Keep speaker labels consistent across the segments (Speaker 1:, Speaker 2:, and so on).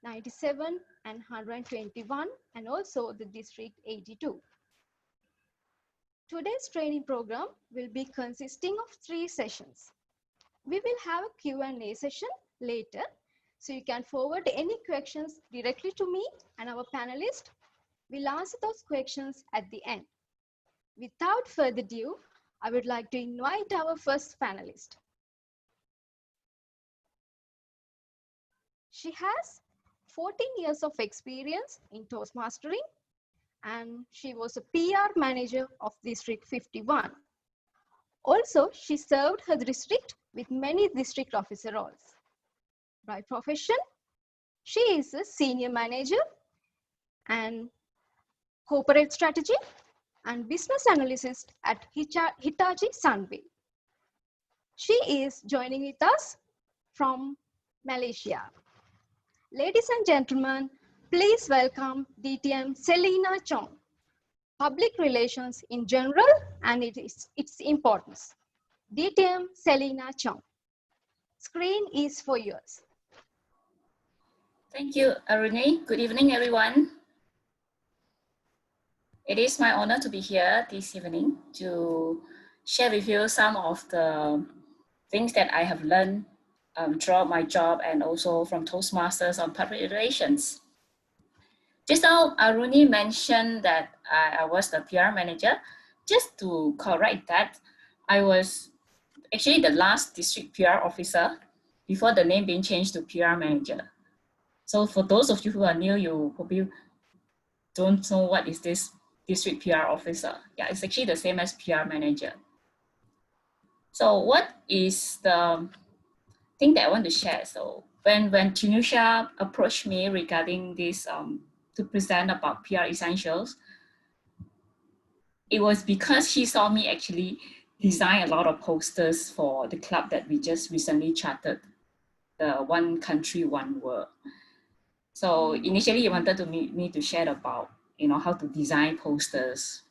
Speaker 1: 97 and 121, and also the district 82. Today's training program will be consisting of 3 sessions. We will have a Q&A session later, so you can forward any questions directly to me, and our panelist will answer those questions at the end. Without further ado, I would like to invite our first panelist. She has 14 years of experience in Toastmastering, and she was a PR manager of District 51. Also, she served her district with many district officer roles. By profession, she is a senior manager and corporate strategy and business analyst at Hitachi Sunway. She is joining with us from Malaysia. Ladies and gentlemen, please welcome DTM Selina Chong. Public relations in general and its importance. DTM Selina Chong. Screen is for yours.
Speaker 2: Thank you, Aruni. Good evening, everyone. It is my honor to be here this evening to share with you some of the things that I have learned throughout my job and also from Toastmasters on public relations. Just now, Aruni mentioned that I was the PR manager. Just to correct that, I was actually the last district PR officer before the name being changed to PR manager. So for those of you who are new, you probably don't know what is this district PR officer. Yeah, it's actually the same as PR manager. So what is the thing that I want to share? So when Tunisia approached me regarding this to present about PR essentials, it was because she saw me actually design a lot of posters for the club that we just recently chartered, the One Country, One World. So initially he wanted me to share about, how to design posters.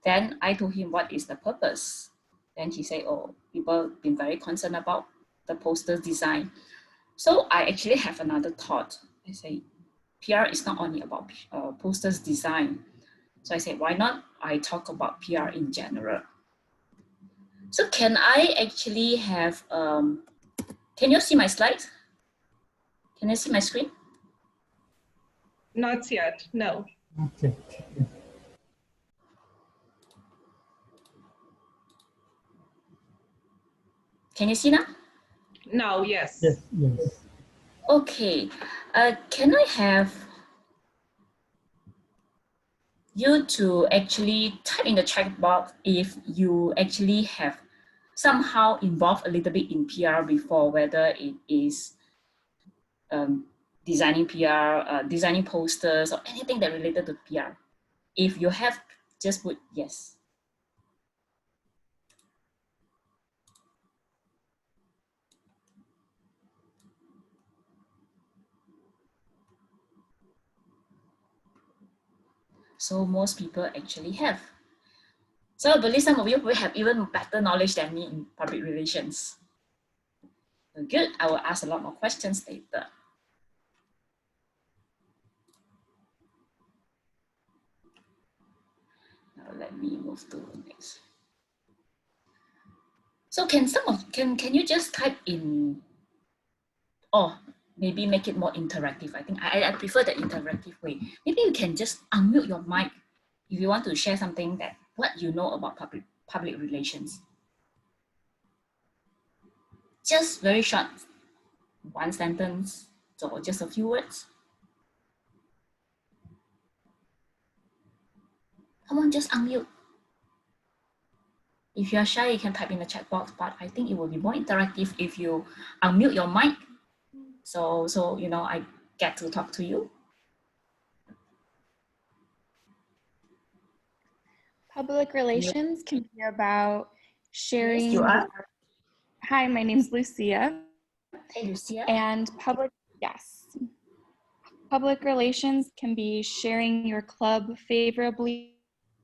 Speaker 2: Then I told him what is the purpose. Then he said, oh, people have been very concerned about the posters design. So I actually have another thought. I say, PR is not only about posters design. So I said, why not I talk about PR in general? So can I actually have, can you see my slides? Can you see my screen?
Speaker 3: Not yet, no.
Speaker 4: Okay.
Speaker 2: Can you see now?
Speaker 3: No, yes.
Speaker 4: Yes, yes.
Speaker 2: Okay, can I have you to actually type in the chat box if you actually have somehow involved a little bit in PR before, whether it is designing PR, designing posters, or anything that related to PR. If you have, just put yes. So most people actually have. So I believe some of you will have even better knowledge than me in public relations. Good, I will ask a lot more questions later. Now let me move to the next. So can you just type in, or maybe make it more interactive? I think I prefer the interactive way. Maybe you can just unmute your mic if you want to share something that what you know about public relations. Just very short, one sentence or just a few words. Come on, just unmute. If you are shy, you can type in the chat box, but I think it will be more interactive if you unmute your mic. So I get to talk to you.
Speaker 5: Public relations can be about sharing.
Speaker 2: Yes, you are.
Speaker 5: Hi, my name is Lucia.
Speaker 2: Hey, Lucia.
Speaker 5: And public relations can be sharing your club favorably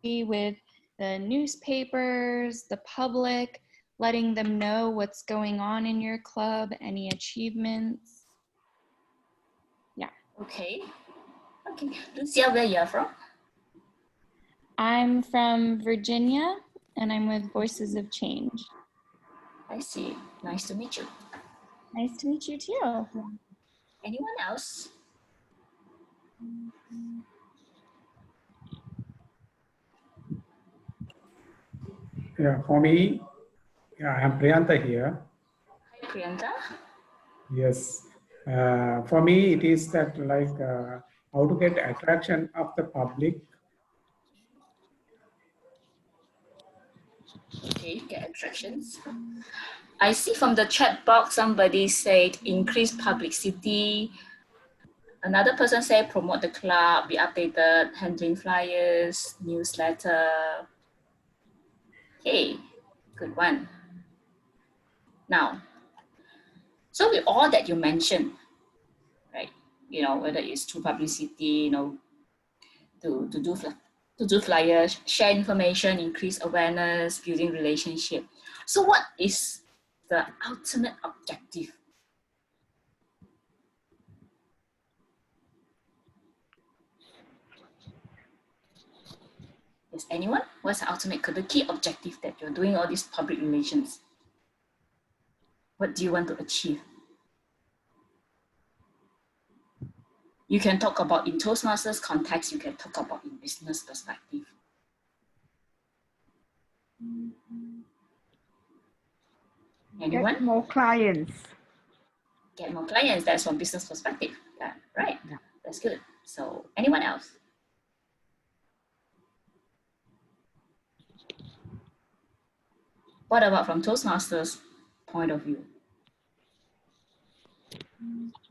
Speaker 5: with the newspapers, the public, letting them know what's going on in your club, any achievements. Yeah.
Speaker 2: Okay. Okay. Lucia, where you are from?
Speaker 5: I'm from Virginia and I'm with Voices of Change.
Speaker 2: I see. Nice to meet you.
Speaker 5: Nice to meet you too.
Speaker 2: Anyone else?
Speaker 4: Yeah, for me, yeah, I'm Priyanta here.
Speaker 2: Hi, Priyanka.
Speaker 4: Yes. For me, it is that like how to get attraction of the public.
Speaker 2: Okay, get attractions. I see from the chat box, somebody said increase publicity. Another person said promote the club, be updated, handling flyers, newsletter. Okay, good one. Now, so with all that you mentioned, right? You know, whether it's through publicity, you know, to do flyers, share information, increase awareness, building relationship. So what is the ultimate objective? Is anyone? What's the ultimate, the key objective that you're doing all these public relations? What do you want to achieve? You can talk about in Toastmasters context, you can talk about in business perspective. Anyone?
Speaker 6: Get more clients.
Speaker 2: Get more clients, that's from business perspective. Yeah, right,
Speaker 6: Yeah.
Speaker 2: that's good. So anyone else? What about from Toastmasters point of view?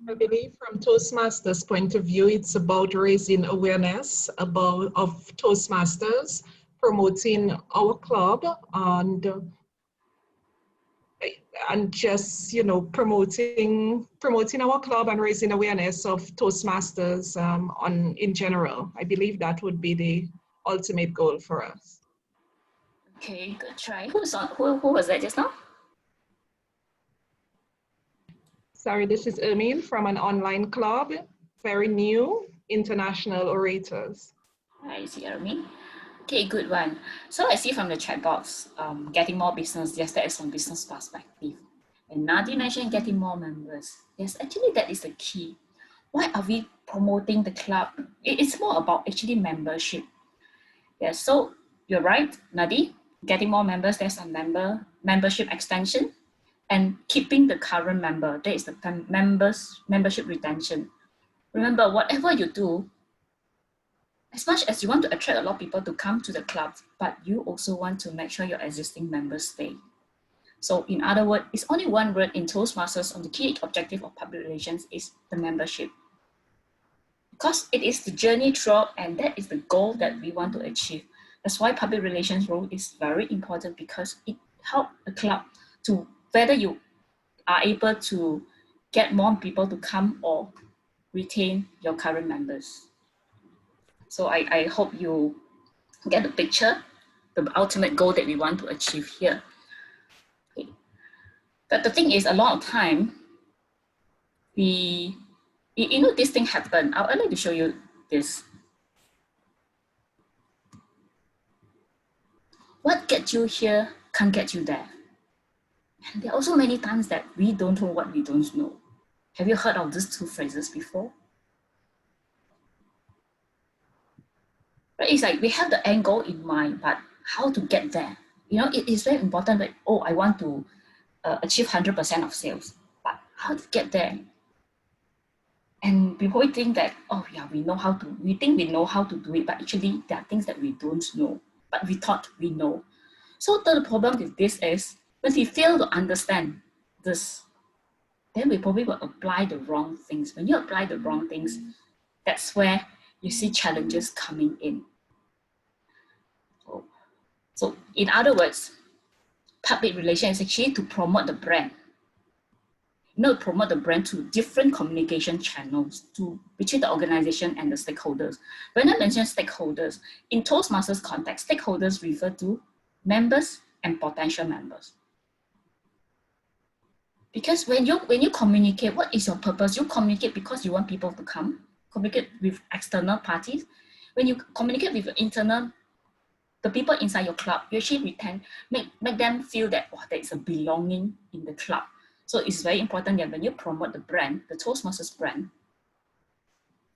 Speaker 3: I believe from Toastmasters' point of view, it's about raising awareness of Toastmasters, promoting our club, and just, you know, promoting our club and raising awareness of Toastmasters in general. I believe that would be the ultimate goal for us.
Speaker 2: Okay, good try. Who was that just now?
Speaker 3: Sorry, this is Ermine from an online club, very new, International Orators.
Speaker 2: I see, Armin. Okay, good one. So I see from the chat box, getting more business. Yes, that is from business perspective. And Nadi mentioned getting more members. Yes, actually that is the key. Why are we promoting the club? It's more about actually membership. Yes, so you're right, Nadi. Getting more members, there's a membership extension, and keeping the current member. That is the membership retention. Remember, whatever you do, as much as you want to attract a lot of people to come to the club, but you also want to make sure your existing members stay. So in other words, it's only one word in Toastmasters on the key objective of public relations is the membership. Because it is the journey throughout, and that is the goal that we want to achieve. That's why public relations role is very important, because it helps the club to, whether you are able to get more people to come or retain your current members. So I hope you get the picture, the ultimate goal that we want to achieve here. Okay. But the thing is, a lot of time, you know, this thing happened. I'd like to show you this. What gets you here can't get you there. And there are also many times that we don't know what we don't know. Have you heard of these two phrases before? Right? It's like we have the end goal in mind, but how to get there? You know, it is very important that, oh, I want to achieve 100% of sales, but how to get there? And we probably think that, oh yeah, we think we know how to do it, but actually there are things that we don't know, but we thought we know. So the problem with this is, when we fail to understand this, then we probably will apply the wrong things. When you apply the wrong things, that's where you see challenges coming in. So in other words, public relations is actually to promote the brand. Promote the brand to different communication channels between the organization and the stakeholders. When I mention stakeholders, in Toastmasters context, stakeholders refer to members and potential members. Because when you communicate, what is your purpose? You communicate because you want people to come. communicate with external parties. When you communicate with the people inside your club, you actually make them feel that there is a belonging in the club. So it's very important that when you promote the brand, the Toastmasters brand,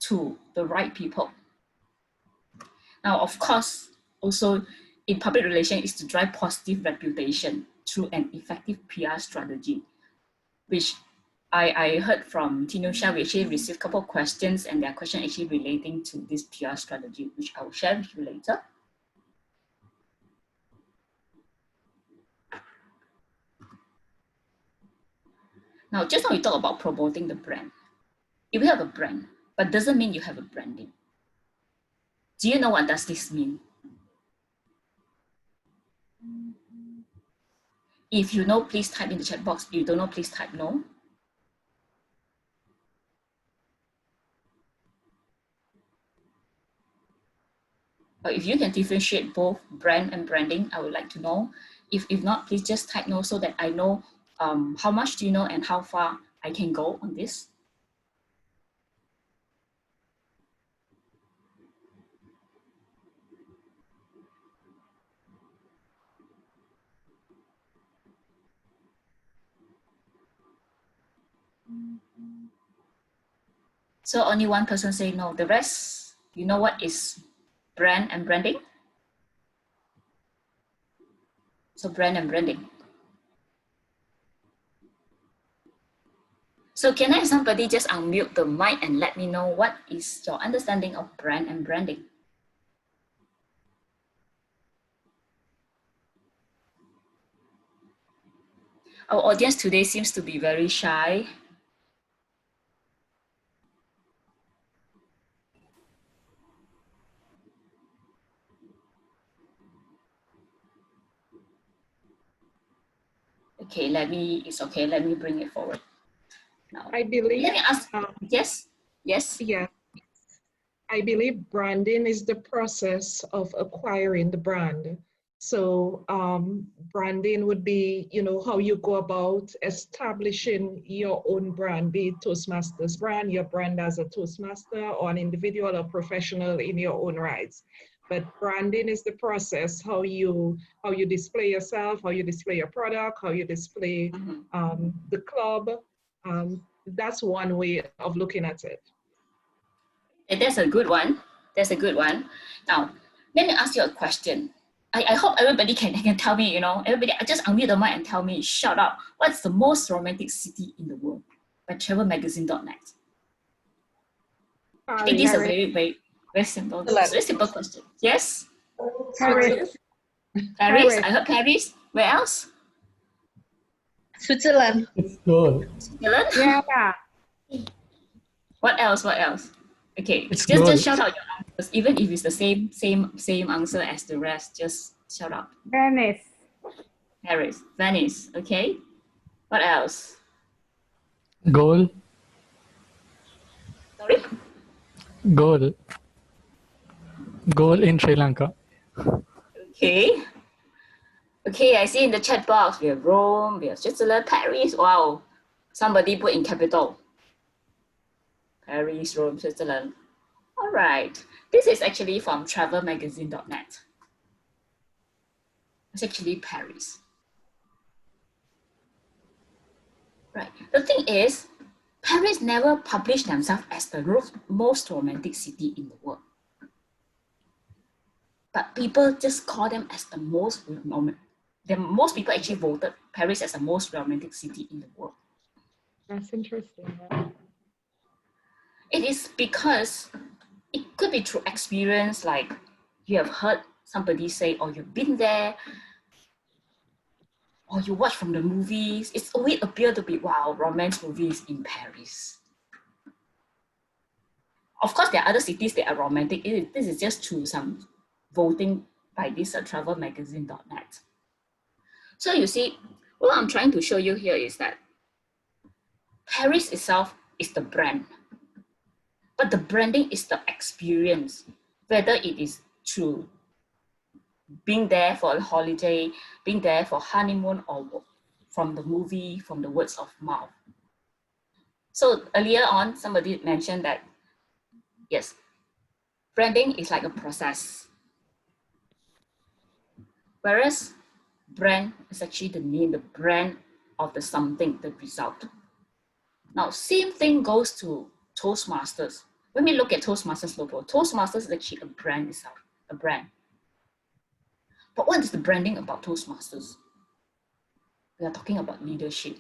Speaker 2: to the right people. Now, of course, also in public relations is to drive positive reputation through an effective PR strategy, which I heard from Tinusha. We actually received a couple of questions, and their question actually relating to this PR strategy, which I will share with you later. Now, just now we talk about promoting the brand. If you have a brand, but doesn't mean you have a branding. Do you know what does this mean? If you know, please type in the chat box. If you don't know, please type no. But if you can differentiate both brand and branding, I would like to know. If not, please just type no so that I know how much do you know and how far I can go on this. So only one person say no. The rest, you know what is brand and branding? So brand and branding. So can I have somebody just unmute the mic and let me know what is your understanding of brand and branding? Our audience today seems to be very shy. Okay, it's okay, let me bring it forward. Now,
Speaker 3: I believe.
Speaker 2: let me ask, yes?
Speaker 3: Yeah. I believe branding is the process of acquiring the brand. So branding would be, how you go about establishing your own brand, be it Toastmasters brand, your brand as a Toastmaster or an individual or professional in your own rights. But branding is the process, how you display yourself, how you display your product, how you display the club. That's one way of looking at it.
Speaker 2: And that's a good one. That's a good one. Now, let me ask you a question. I hope everybody can tell me, everybody just unmute the mic and tell me, shout out, what's the most romantic city in the world? By travelmagazine.net. I think this is a very, very, very simple, very simple question. Yes?
Speaker 6: Paris.
Speaker 2: Paris? I heard Paris. Where else?
Speaker 6: Switzerland.
Speaker 7: It's gold.
Speaker 2: Switzerland?
Speaker 6: Yeah.
Speaker 2: What else? Okay,
Speaker 7: It's
Speaker 2: just shout out your answers, even if it's the same answer as the rest. Just shout out.
Speaker 6: Venice.
Speaker 2: Paris, Venice. Okay. What else?
Speaker 7: Gold.
Speaker 2: Sorry.
Speaker 7: Gold. Gold in Sri Lanka.
Speaker 2: Okay. Okay, I see in the chat box we have Rome, we have Switzerland, Paris. Wow, somebody put in capital. Paris, Rome, Switzerland. All right. This is actually from travelmagazine.net. It's actually Paris. Right. The thing is, Paris never published themselves as the most romantic city in the world. But people just call them as the most romantic. Most people actually voted Paris as the most romantic city in the world.
Speaker 3: That's interesting.
Speaker 2: It is because it could be through experience, like you have heard somebody say, or you've been there, or you watch from the movies. It's always appear to be, wow, romance movies in Paris. Of course, there are other cities that are romantic. This is just through some voting by this travelmagazine.net. So you see, what I'm trying to show you here is that Paris itself is the brand, but the branding is the experience, whether it is through being there for a holiday, being there for honeymoon, or from the movie, from the words of mouth. So earlier on, somebody mentioned that Yes, branding is like a process. Whereas brand is actually the name, the brand of the something, the result. Now, same thing goes to Toastmasters. When we look at Toastmasters logo, Toastmasters is actually a brand itself, a brand. But what is the branding about Toastmasters? We are talking about leadership.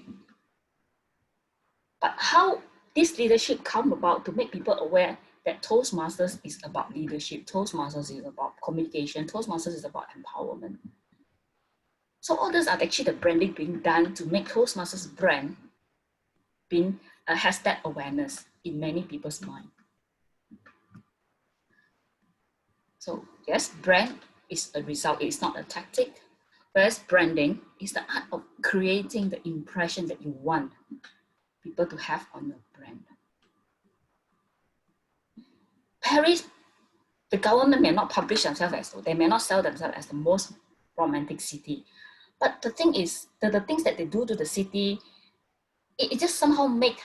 Speaker 2: But how this leadership come about to make people aware that Toastmasters is about leadership, Toastmasters is about communication, Toastmasters is about empowerment. So all those are actually the branding being done to make Toastmasters brand being has that awareness in many people's mind. So yes, brand is a result, it's not a tactic. Whereas branding is the art of creating the impression that you want people to have on your brand. Paris, the government may not publish themselves as, they may not sell themselves as the most romantic city. But the thing is, the things that they do to the city, it just somehow make,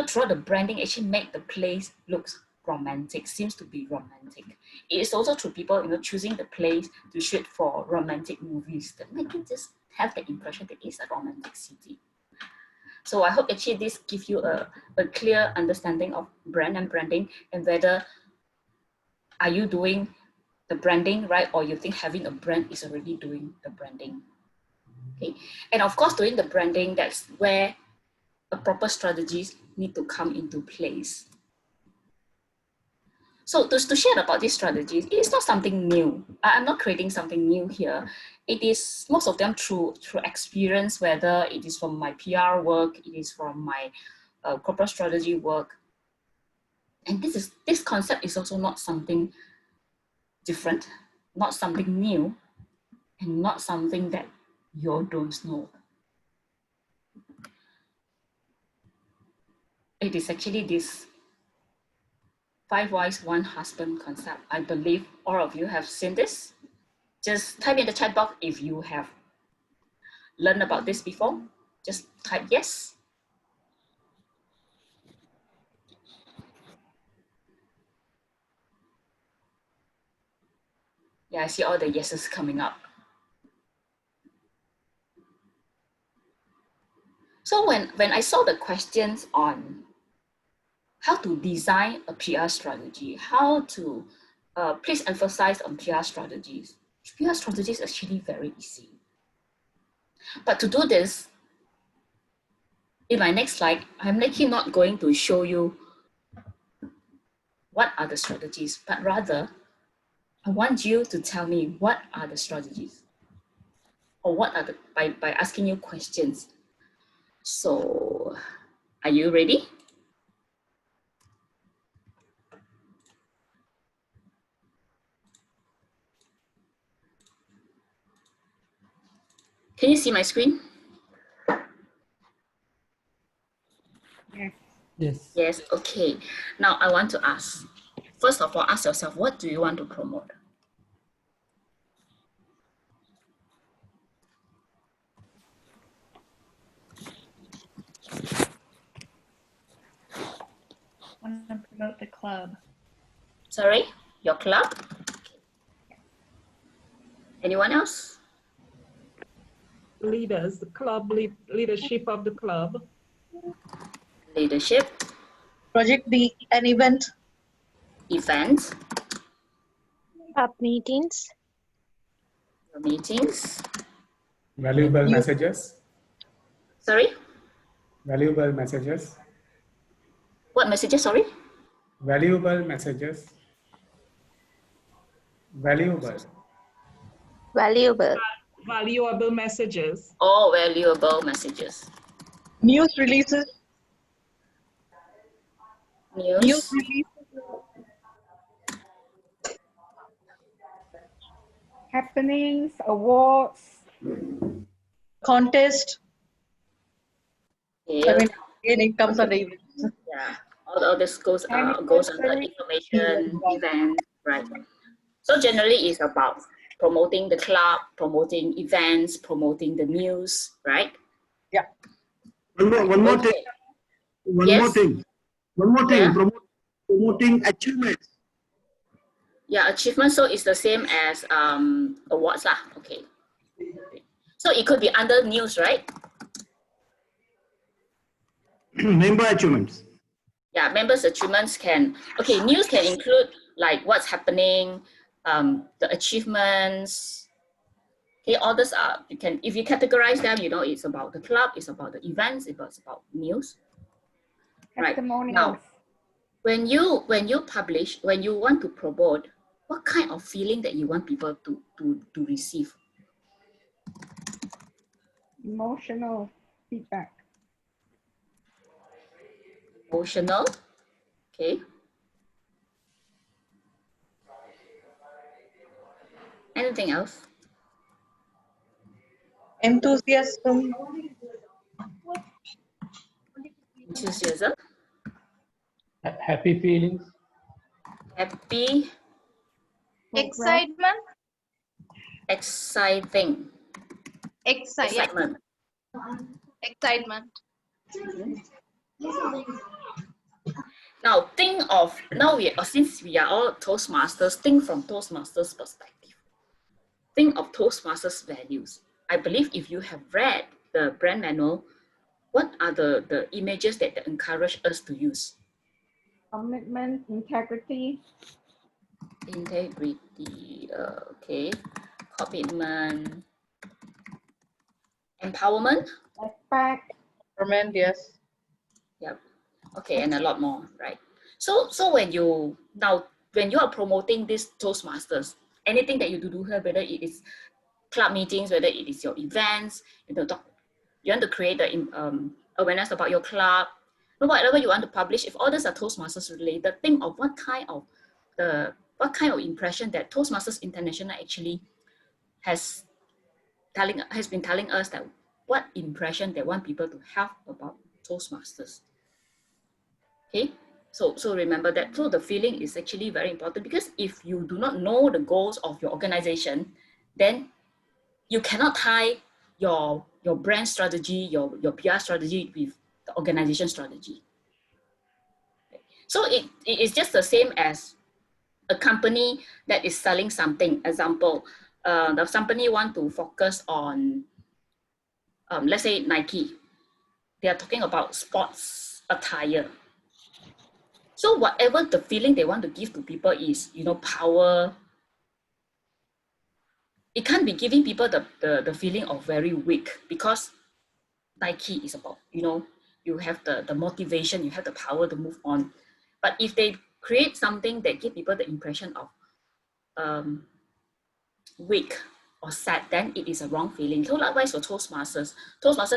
Speaker 2: throughout the branding, actually make the place looks romantic, seems to be romantic. It is also through people, choosing the place to shoot for romantic movies that make it just have the impression that it's a romantic city. So I hope actually this gives you a clear understanding of brand and branding, and whether are you doing the branding right, or you think having a brand is already doing the branding. Okay, and of course, doing the branding, that's where a proper strategies need to come into place. So to share about these strategies, it is not something new. I'm not creating something new here. It is most of them through experience, whether it is from my PR work, it is from my corporate strategy work. And this concept is also not something different, not something new, and not something that you don't know. It is actually this 5 wives, 1 husband concept. I believe all of you have seen this. Just type in the chat box if you have learned about this before. Just type yes. Yeah, I see all the yeses coming up. So when I saw the questions on how to design a PR strategy, how to please emphasize on PR strategies. PR strategies is actually very easy. But to do this, in my next slide, I'm actually not going to show you what are the strategies, but rather I want you to tell me what are the strategies, or what are the, by asking you questions. So are you ready? Can you see my screen?
Speaker 7: Yes.
Speaker 2: Yes, okay. Now I want to ask, first of all, ask yourself, what do you want to promote?
Speaker 5: I want to promote the club.
Speaker 2: Sorry, your club? Anyone else?
Speaker 3: Leaders, the club, leadership of the club.
Speaker 2: Leadership.
Speaker 6: Project B, an event.
Speaker 2: Events.
Speaker 8: Club meetings.
Speaker 2: Your meetings.
Speaker 4: Valuable messages.
Speaker 2: Sorry?
Speaker 4: Valuable messages.
Speaker 2: What messages, sorry?
Speaker 4: Valuable messages. Valuable.
Speaker 8: Valuable.
Speaker 3: Valuable messages.
Speaker 2: Oh, valuable messages.
Speaker 6: News releases.
Speaker 2: News.
Speaker 9: Happenings, awards.
Speaker 6: Contest.
Speaker 2: Yeah.
Speaker 6: I mean, again, it comes under events.
Speaker 2: Yeah. All this goes under information, event, right? So generally it's about promoting the club, promoting events, promoting the news, right?
Speaker 6: Yeah.
Speaker 10: One more thing. One more thing.
Speaker 2: Yeah.
Speaker 10: Promoting achievements.
Speaker 2: Yeah, achievement, so it's the same as awards lah. Okay. So it could be under news, right?
Speaker 10: Member achievements.
Speaker 2: Yeah, members' achievements can, okay, news can include like what's happening, the achievements. Okay, all those are, you can, if you categorize them, you know, it's about the club, it's about the events, it's about news. Right.
Speaker 9: Testimonials.
Speaker 2: Now, when you publish, when you want to promote, what kind of feeling that you want people to receive?
Speaker 9: Emotional feedback.
Speaker 2: Emotional, okay. Anything else?
Speaker 6: Enthusiasm.
Speaker 2: Enthusiasm,
Speaker 7: Happy feelings.
Speaker 2: happy,
Speaker 8: Excitement.
Speaker 2: exciting, excitement.
Speaker 8: Excitement.
Speaker 2: Now think of, since we are all Toastmasters, think from Toastmasters perspective. Think of Toastmasters values. I believe if you have read the brand manual, what are the images that encourage us to use?
Speaker 9: Commitment, integrity.
Speaker 2: Integrity, okay. Commitment, empowerment.
Speaker 9: Respect.
Speaker 6: Comment, yes.
Speaker 2: Yep. Okay, and a lot more, right? So when you are promoting this Toastmasters, anything that you do here, whether it is club meetings, whether it is your events, you want to create the awareness about your club, whatever you want to publish, if all these are Toastmasters related, think of what kind of impression that Toastmasters International actually has been telling us, that what impression they want people to have about Toastmasters. Okay, so remember that. So the feeling is actually very important, because if you do not know the goals of your organization, then you cannot tie your brand strategy, your PR strategy with the organization strategy. So it is just the same as a company that is selling something. Example, the company want to focus on, let's say Nike. They are talking about sports attire. So whatever the feeling they want to give to people is, power. It can't be giving people the feeling of very weak, because Nike is about, you have the motivation, you have the power to move on. But if they create something that give people the impression of weak or sad, then it is a wrong feeling. So likewise for Toastmasters,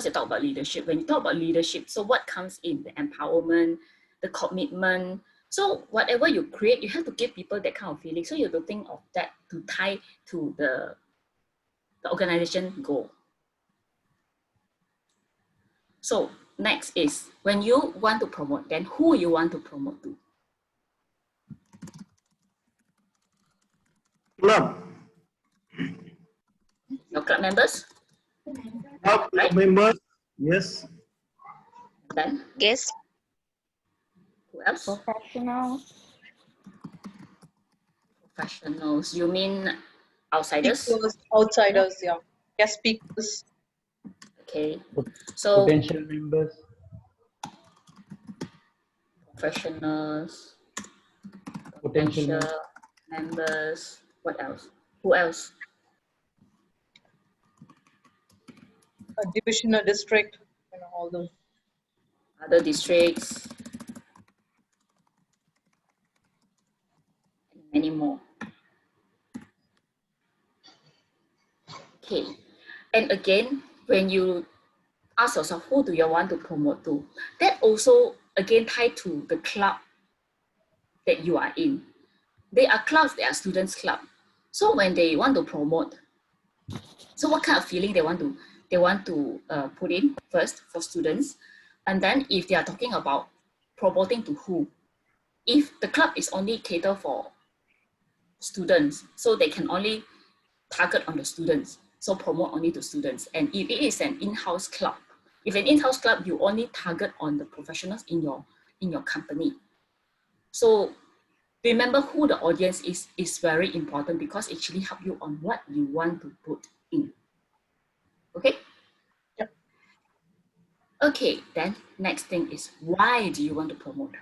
Speaker 2: they talk about leadership. When you talk about leadership, so what comes in? The empowerment, the commitment. So whatever you create, you have to give people that kind of feeling. So you have to think of that to tie to the organization goal. So next is, when you want to promote, then who you want to promote to?
Speaker 10: Club.
Speaker 2: Your club members?
Speaker 10: Club
Speaker 2: right?
Speaker 10: members, yes.
Speaker 2: Then?
Speaker 8: Yes.
Speaker 2: Who else?
Speaker 9: Professionals.
Speaker 2: Professionals, you mean outsiders?
Speaker 6: Speakers, outsiders, yeah. Guest speakers.
Speaker 2: Okay, so
Speaker 7: Potential members.
Speaker 2: Professionals,
Speaker 7: Potential
Speaker 2: members. What else? Who else?
Speaker 6: A division, a district, all those.
Speaker 2: Other districts. And many more. Okay, and again, when you ask yourself, who do you want to promote to? That also, again, tied to the club that you are in. They are clubs, they are students' club. So when they want to promote, so what kind of feeling they want to put in first for students, and then if they are talking about promoting to who, if the club is only cater for students, so they can only target on the students, so promote only to students. And if it is an in-house club, you only target on the professionals in your company. So remember who the audience is very important because it actually help you on what you want to put in. Okay?
Speaker 6: Yep.
Speaker 2: Okay, then next thing is why do you want to promote?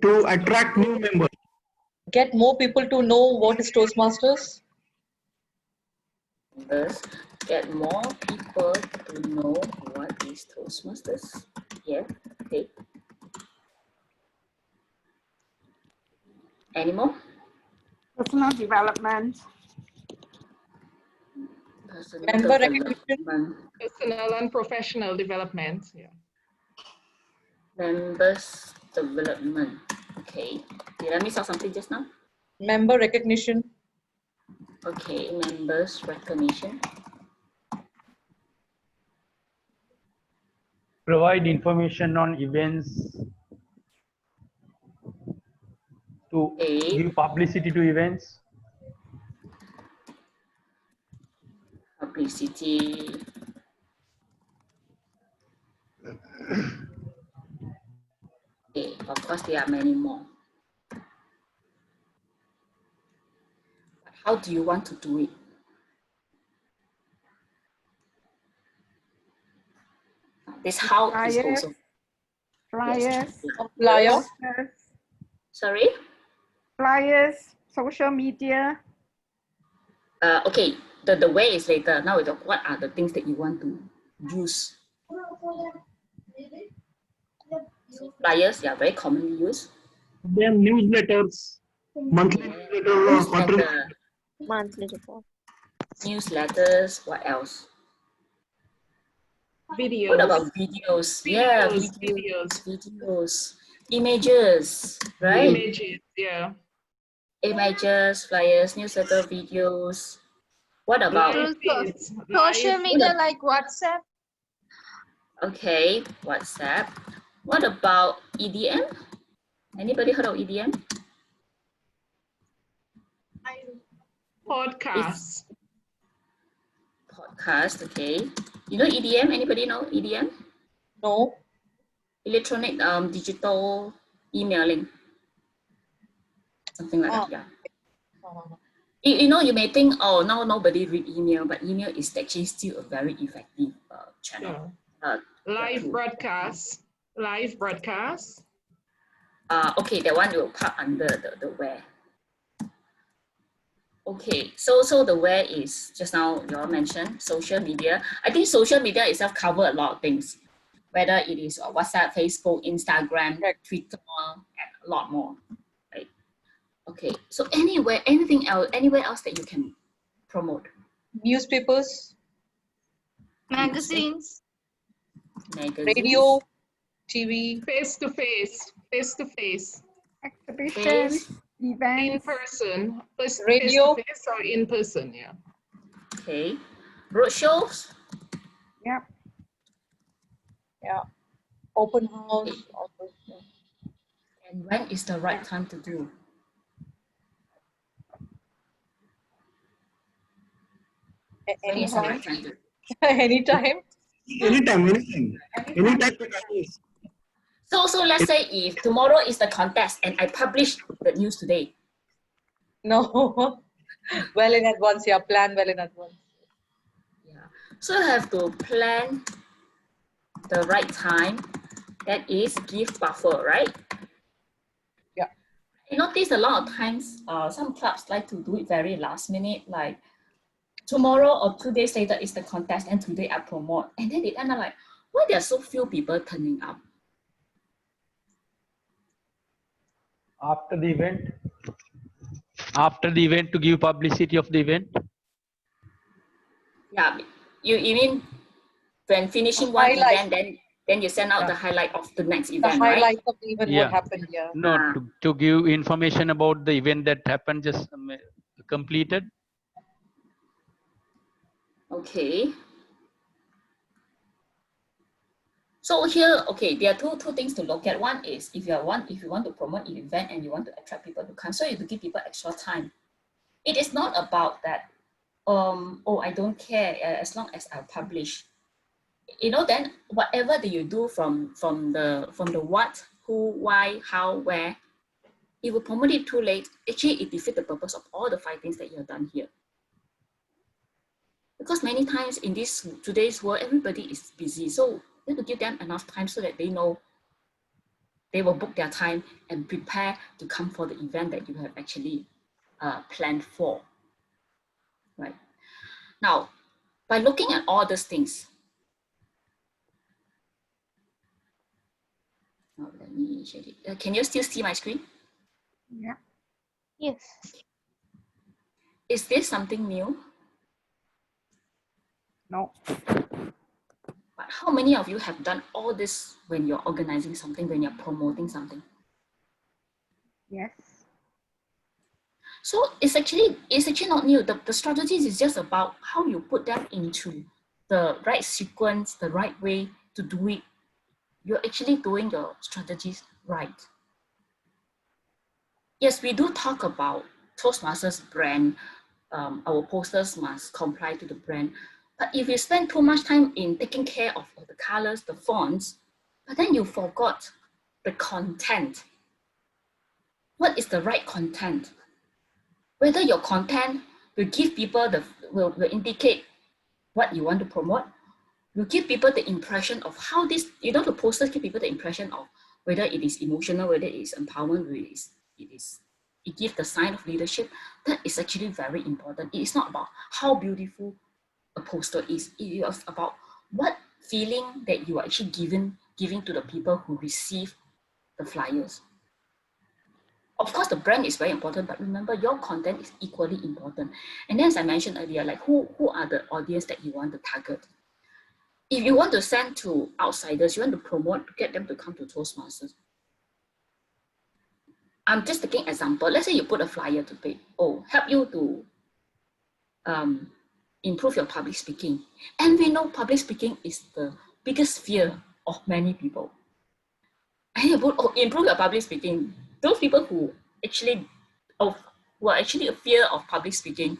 Speaker 10: To attract new members.
Speaker 6: Get more people to know what is Toastmasters.
Speaker 2: Members, get more people to know what is Toastmasters. Yeah, okay. Any more?
Speaker 9: Personal development.
Speaker 2: Personal
Speaker 6: Member
Speaker 2: development.
Speaker 6: recognition.
Speaker 3: Personal and professional development. Yeah.
Speaker 2: Members development. Okay. Did I miss out something just now?
Speaker 6: Member recognition.
Speaker 2: Okay, members recognition.
Speaker 7: Provide information on events to
Speaker 2: Okay.
Speaker 7: give publicity to events.
Speaker 2: Publicity. Okay, of course there are many more. But how do you want to do it? This how is
Speaker 9: Flyers.
Speaker 2: also.
Speaker 9: Flyers.
Speaker 2: Yes.
Speaker 6: Flyer.
Speaker 9: Posters,
Speaker 2: Sorry?
Speaker 9: flyers, social media.
Speaker 2: Okay, the way is later. Now we talk what are the things that you want to use. So flyers, yeah, very commonly used.
Speaker 10: Then newsletters, monthly newsletter or quarterly.
Speaker 2: Newsletter,
Speaker 8: Monthly report.
Speaker 2: newsletters, what else?
Speaker 3: Videos.
Speaker 2: What about videos? Yeah, videos, images, right?
Speaker 3: Images, yeah.
Speaker 2: Images, flyers, newsletter, videos. What about?
Speaker 3: Live feeds,
Speaker 1: Social
Speaker 3: live-
Speaker 1: media like WhatsApp.
Speaker 2: Okay, WhatsApp. What about EDM? Anybody heard of EDM?
Speaker 3: podcasts.
Speaker 2: Podcast, okay. You know EDM? Anybody know EDM?
Speaker 6: No.
Speaker 2: Electronic digital emailing. Something like that, yeah. You know, you may think, oh, now nobody read email, but email is actually still a very effective channel.
Speaker 3: Live broadcasts. Live broadcasts.
Speaker 2: Okay, that one will part under the where. Okay, so the where is just now you all mentioned social media. I think social media itself cover a lot of things, whether it is WhatsApp, Facebook, Instagram, Twitter, and a lot more. Right? Okay, so anywhere, anything else, anywhere else that you can promote?
Speaker 6: Newspapers.
Speaker 1: Magazines.
Speaker 6: Radio. TV.
Speaker 3: Face to face. Face to face.
Speaker 9: Exhibitions. Events.
Speaker 3: In person.
Speaker 6: Radio.
Speaker 3: Face to face or in person, yeah.
Speaker 2: Okay. Roadshows.
Speaker 9: Yep.
Speaker 6: Yeah. Open house.
Speaker 2: And when is the right time to do? When is the right time to do?
Speaker 6: Anytime.
Speaker 10: Anytime.
Speaker 2: So let's say if tomorrow is the contest and I publish the news today.
Speaker 6: No. Well in advance, yeah. Plan well in advance.
Speaker 2: Yeah. So you have to plan the right time. That is give buffer, right?
Speaker 6: Yeah.
Speaker 2: I notice a lot of times some clubs like to do it very last minute, like tomorrow or 2 days later is the contest and today I promote. And then they end up like, why there are so few people turning up?
Speaker 7: After the event to give publicity of the event.
Speaker 2: Yeah, you mean when finishing one event, then you send out the highlight of the next event,
Speaker 6: the highlight
Speaker 2: right?
Speaker 6: of the event, what happened, yeah.
Speaker 7: No, to give information about the event that happened, just completed.
Speaker 2: Okay. So here, okay, there are two things to look at. One is if you want to promote an event and you want to attract people to come, so you have to give people extra time. It is not about that, oh, I don't care as long as I publish. You know, then whatever that you do from the what, who, why, how, where, if you promote it too late, actually it defeats the purpose of all the 5 things that you have done here. Because many times in this today's world, everybody is busy. So you have to give them enough time so that they know they will book their time and prepare to come for the event that you have actually planned for. Right. Now, by looking at all these things, now let me share it. Can you still see my screen?
Speaker 9: Yeah.
Speaker 1: Yes.
Speaker 2: Is this something new?
Speaker 9: No.
Speaker 2: But how many of you have done all this when you're organizing something, when you're promoting something?
Speaker 9: Yes.
Speaker 2: So it's actually not new. The strategies is just about how you put them into the right sequence, the right way to do it. You're actually doing your strategies right. Yes, we do talk about Toastmasters brand. Our posters must comply to the brand. But if you spend too much time in taking care of the colors, the fonts, but then you forgot the content. What is the right content? Whether your content will give people will indicate what you want to promote, will give people the impression of how this, the posters give people the impression of whether it is emotional, whether it is empowerment, whether it gives the sign of leadership. That is actually very important. It is not about how beautiful a poster is. It is about what feeling that you are actually giving to the people who receive the flyers. Of course, the brand is very important, but remember your content is equally important. And then as I mentioned earlier, like who are the audience that you want to target? If you want to send to outsiders, you want to promote, to get them to come to Toastmasters. I'm just taking example. Let's say you put a flyer to pay, help you to improve your public speaking. And we know public speaking is the biggest fear of many people. And you put, improve your public speaking. Those people who are actually a fear of public speaking,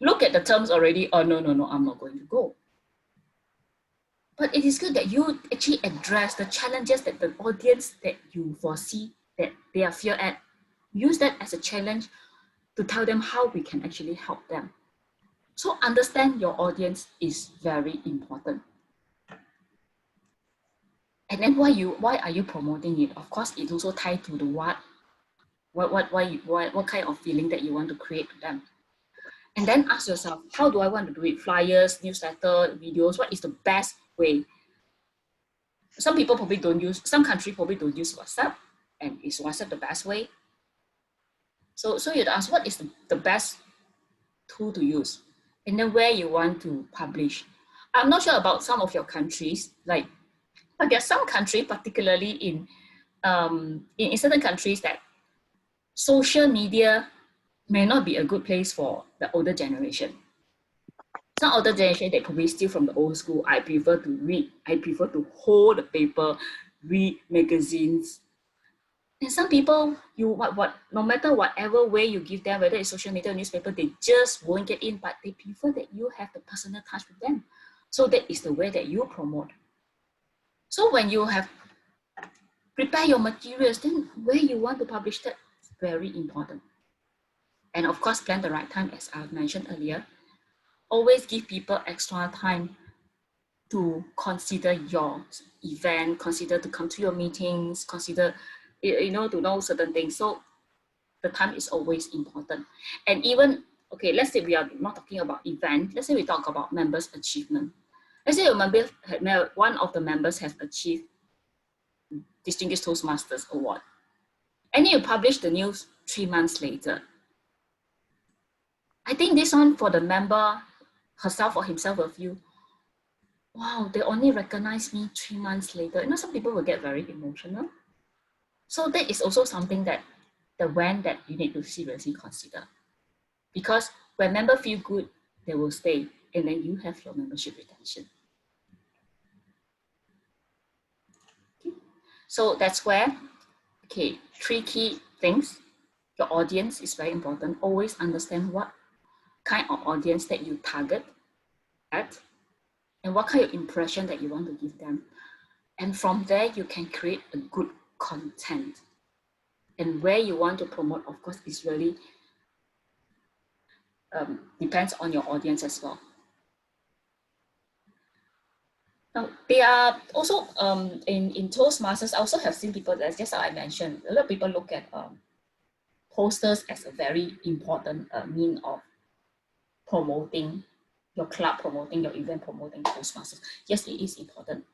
Speaker 2: look at the terms already, no, I'm not going to go. But it is good that you actually address the challenges that the audience that you foresee that they are fear at. Use that as a challenge to tell them how we can actually help them. So understand your audience is very important. And then why are you promoting it? Of course, it's also tied to the what kind of feeling that you want to create to them. And then ask yourself, how do I want to do it? Flyers, newsletter, videos, what is the best way? Some people probably don't use, some countries probably don't use WhatsApp, and is WhatsApp the best way? So you'd ask, what is the best tool to use? And then where you want to publish. I'm not sure about some of your countries, but there are some countries, particularly in certain countries, that social media may not be a good place for the older generation. Some older generation, they probably still from the old school. I prefer to read. I prefer to hold the paper, read magazines. And some people, no matter whatever way you give them, whether it's social media or newspaper, they just won't get in, but they prefer that you have the personal touch with them. So that is the way that you promote. So when you have prepare your materials, then where you want to publish that is very important. And of course, plan the right time, as I've mentioned earlier. Always give people extra time to consider your event, consider to come to your meetings, consider, to know certain things. So the time is always important. And even, okay, let's say we are not talking about event. Let's say we talk about members' achievement. Let's say one of the members has achieved Distinguished Toastmasters Award. And you publish the news 3 months later. I think this one for the member, herself or himself will feel, wow, they only recognize me 3 months later. Some people will get very emotional. So that is also something that you need to seriously consider. Because when members feel good, they will stay, and then you have your membership retention. Okay. So that's where, 3 key things. Your audience is very important. Always understand what kind of audience that you target at, and what kind of impression that you want to give them. And from there, you can create a good content. And where you want to promote, of course, is really depends on your audience as well. Now, they are also in Toastmasters, I also have seen people, that's just how I mentioned, a lot of people look at posters as a very important mean of promoting your club, promoting your event, promoting Toastmasters. Yes, it is important.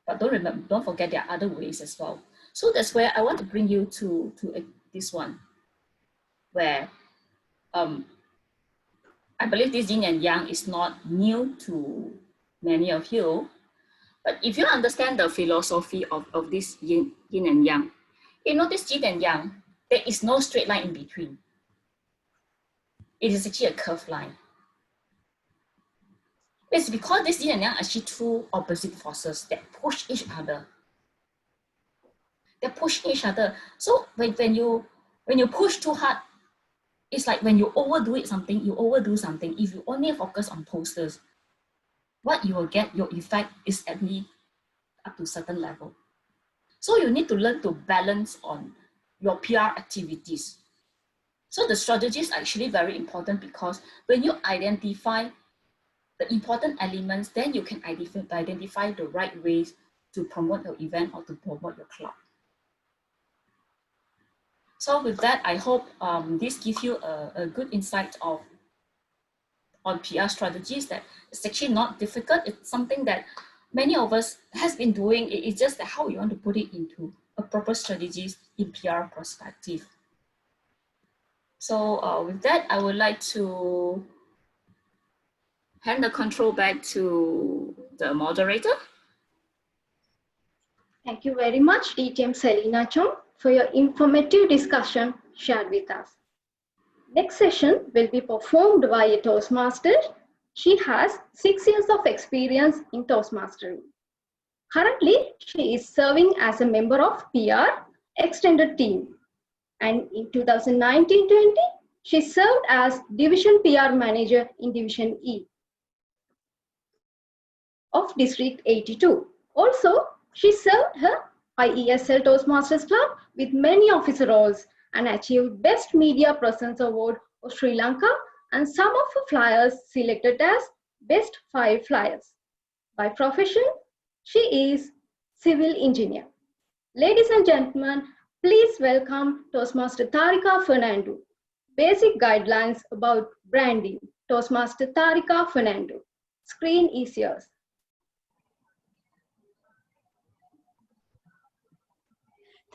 Speaker 2: But don't forget there are other ways as well. So that's where I want to bring you to this one, where I believe this yin and yang is not new to many of you. But if you understand the philosophy of this yin and yang, you notice yin and yang, there is no straight line in between. It is actually a curved line. It's because this yin and yang are actually two opposite forces that push each other. They push each other. So when you push too hard, it's like when you overdo something. If you only focus on posters, what you will get, your effect is at least up to a certain level. So you need to learn to balance on your PR activities. So the strategy is actually very important, because when you identify the important elements, then you can identify the right ways to promote your event or to promote your club. So with that, I hope this gives you a good insight on PR strategies. That it's actually not difficult. It's something that many of us has been doing. It's just that how you want to put it into a proper strategies in PR perspective. So with that, I would like to hand the control back to the moderator.
Speaker 1: Thank you very much, DTM Selina Chong, for your informative discussion shared with us. Next session will be performed by a Toastmaster. She has 6 years of experience in Toastmastering. Currently, she is serving as a member of PR Extended Team. And in 2019-20, she served as Division PR Manager in Division E of District 82. Also, she served her AATSL Toastmasters Club with many officer roles and achieved Best Media Presence Award of Sri Lanka, and some of her flyers selected as Best 5 Flyers. By profession, she is Civil Engineer. Ladies and gentlemen, please welcome Toastmaster Tarika Fernando. Basic guidelines about branding. Toastmaster Tarika Fernando. Screen is yours.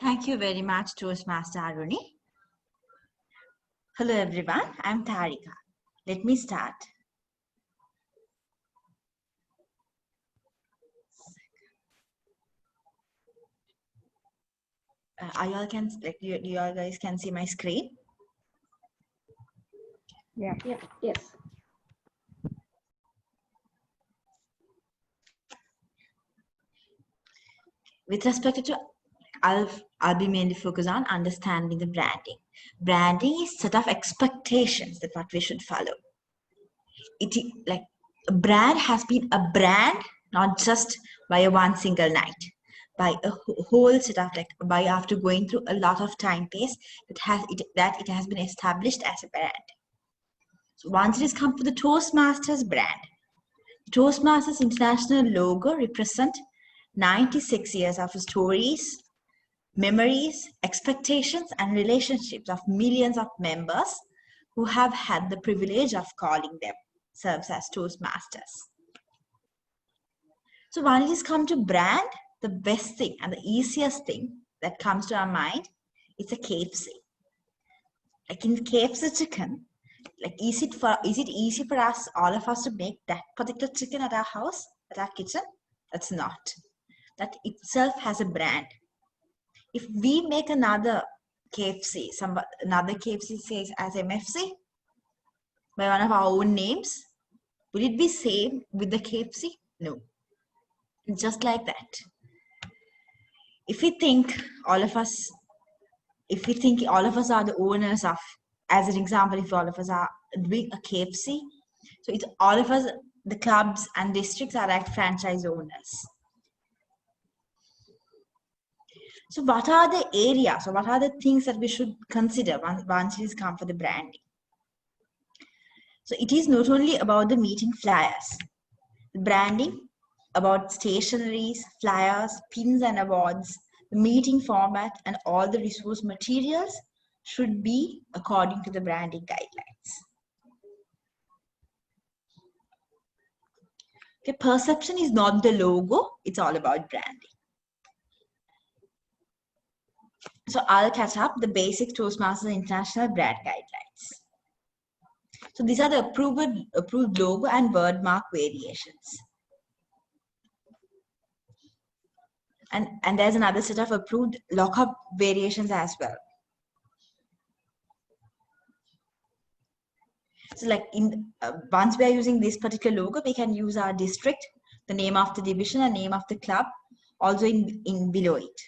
Speaker 11: Thank you very much, Toastmaster Aruni. Hello everyone, I'm Tarika. Let me start. You all guys can see my screen?
Speaker 9: Yeah.
Speaker 1: Yes.
Speaker 11: With respect to, I'll be mainly focused on understanding the branding. Branding is set of expectations that what we should follow. It is like a brand has been a brand not just by a one single night, by a whole set of by after going through a lot of time pace that it has been established as a brand. So once it has come to the Toastmasters brand, the Toastmasters International logo represents 96 years of stories, memories, expectations, and relationships of millions of members who have had the privilege of calling themselves as Toastmasters. So when it is come to brand, the best thing and the easiest thing that comes to our mind is a KFC. Like in KFC chicken, like is it easy for us, all of us, to make that particular chicken at our house, at our kitchen? That's not. That itself has a brand. If we make another KFC, another KFC says as MFC by one of our own names, will it be same with the KFC? No. Just like that. If we think all of us are the owners of, as an example, if all of us are doing a KFC. So it's all of us, the clubs and districts are like franchise owners. So what are the areas or what are the things that we should consider once it is come for the branding? So it is not only about the meeting flyers, the branding, about stationeries, flyers, pins and awards, the meeting format and all the resource materials should be according to the branding guidelines. Okay, perception is not the logo, it's all about branding. So I'll catch up the basic Toastmasters International brand guidelines. So these are the approved logo and word mark variations. And there's another set of approved lockup variations as well. So like once we are using this particular logo, we can use our district, the name of the division and name of the club, also in below it.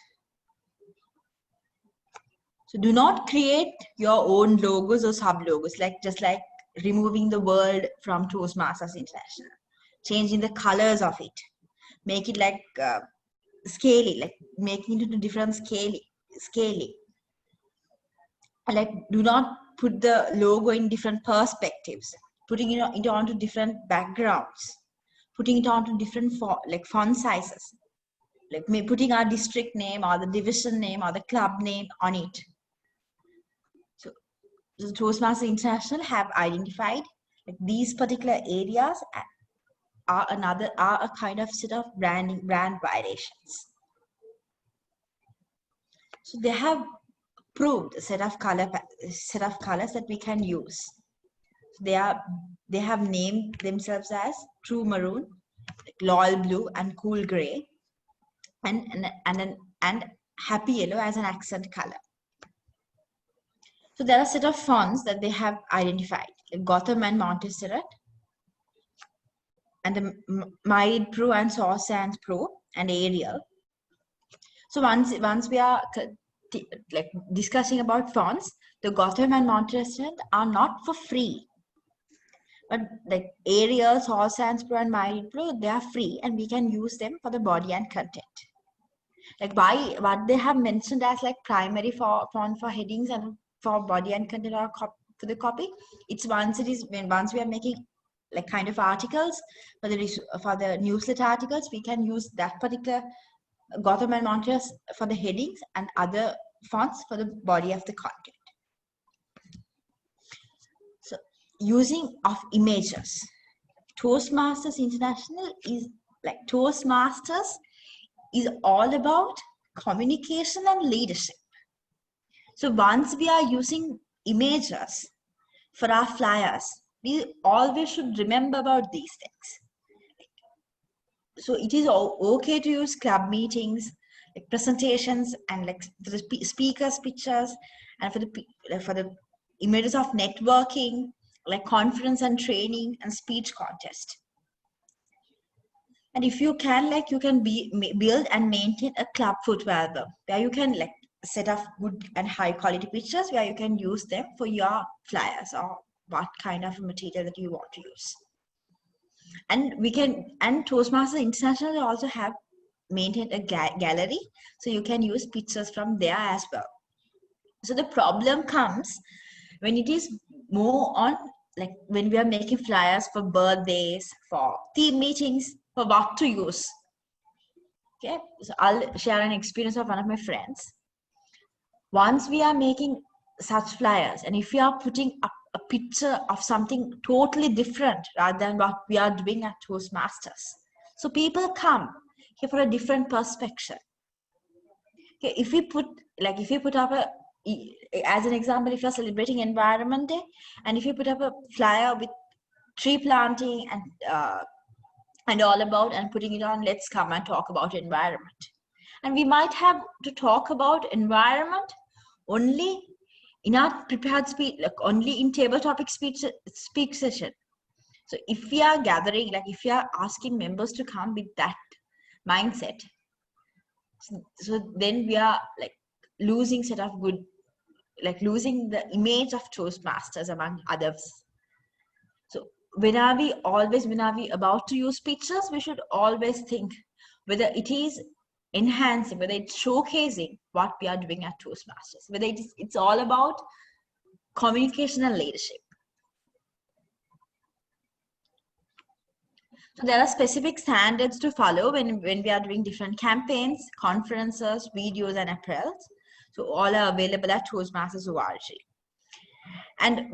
Speaker 11: So do not create your own logos or sub-logos, just like removing the word from Toastmasters International, changing the colors of it, make it like scaly, like making it into different scaly. Like do not put the logo in different perspectives, putting it onto different backgrounds, putting it onto different font sizes, like putting our district name or the division name or the club name on it. So the Toastmasters International have identified like these particular areas are a kind of set of brand violations. So they have proved a set of colors that we can use. They have named themselves as True Maroon, Loyal Blue, and Cool Gray, and Happy Yellow as an accent color. So there are a set of fonts that they have identified, like Gotham and Montserrat, and the Myriad Pro and Source Sans Pro and Arial. So once we are like discussing about fonts, the Gotham and Montserrat are not for free, but like Arial, Source Sans Pro, and Myriad Pro, they are free, and we can use them for the body and content. Like what they have mentioned as like primary font for headings and for body and content or for the copy, it's once we are making like kind of articles for the newsletter articles, we can use that particular Gotham and Montreal for the headings and other fonts for the body of the content. So using of images, Toastmasters International is like Toastmasters is all about communication and leadership. So once we are using images for our flyers, we always should remember about these things. So it is okay to use club meetings, like presentations, and like for the speakers' pictures, and for the images of networking, like conference and training and speech contest. And if you can, like you can build and maintain a club photo album where you can like set up good and high quality pictures where you can use them for your flyers or what kind of material that you want to use. And Toastmasters International also have maintained a gallery, so you can use pictures from there as well. So the problem comes when it is more on like when we are making flyers for birthdays, for team meetings, for what to use. Okay, so I'll share an experience of one of my friends. Once we are making such flyers, and if we are putting up a picture of something totally different rather than what we are doing at Toastmasters, so people come here for a different perspective. Okay, if we put up as an example, if you're celebrating Environment Day, and if you put up a flyer with tree planting and all about and putting it on, let's come and talk about environment. And we might have to talk about environment only in our prepared speech, like only in table topic speak session. So if we are gathering, like if we are asking members to come with that mindset, so then we are like losing the image of Toastmasters among others So when are we about to use pictures, we should always think whether it is enhancing, whether it's showcasing what we are doing at Toastmasters, whether it's all about communication and leadership. So there are specific standards to follow when we are doing different campaigns, conferences, videos, and apparels. So all are available at Toastmasters.org. And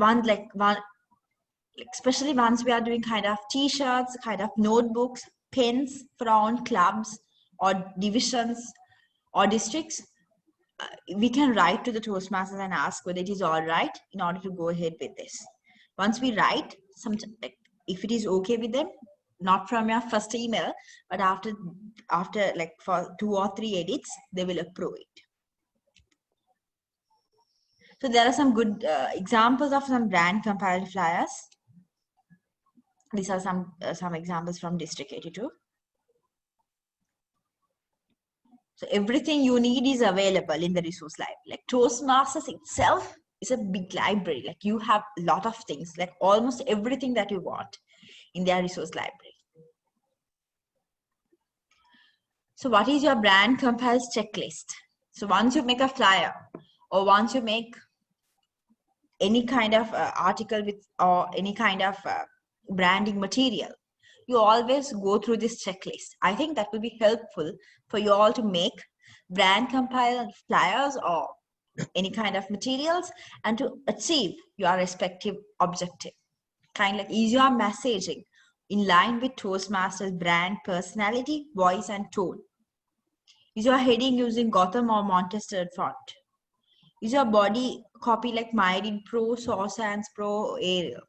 Speaker 11: especially once we are doing kind of t-shirts, kind of notebooks, pens for our own clubs or divisions or districts, we can write to the Toastmasters and ask whether it is all right in order to go ahead with this. Once we write, if it is okay with them, not from your first email, but after like for 2 or 3 edits, they will approve it. So there are some good examples of some brand comparative flyers. These are some examples from District 82. So everything you need is available in the resource library. Like Toastmasters itself is a big library. Like you have a lot of things, like almost everything that you want in their resource library. So what is your brand compares checklist? So once you make a flyer or once you make any kind of article with or any kind of branding material, you always go through this checklist. I think that will be helpful for you all to make brand compiled flyers or any kind of materials and to achieve your respective objective. Kind of like, is your messaging in line with Toastmasters brand personality, voice, and tone? Is your heading using Gotham or Montesquieu font? Is your body copy like Myread Pro, Sans Sans Pro, Arial?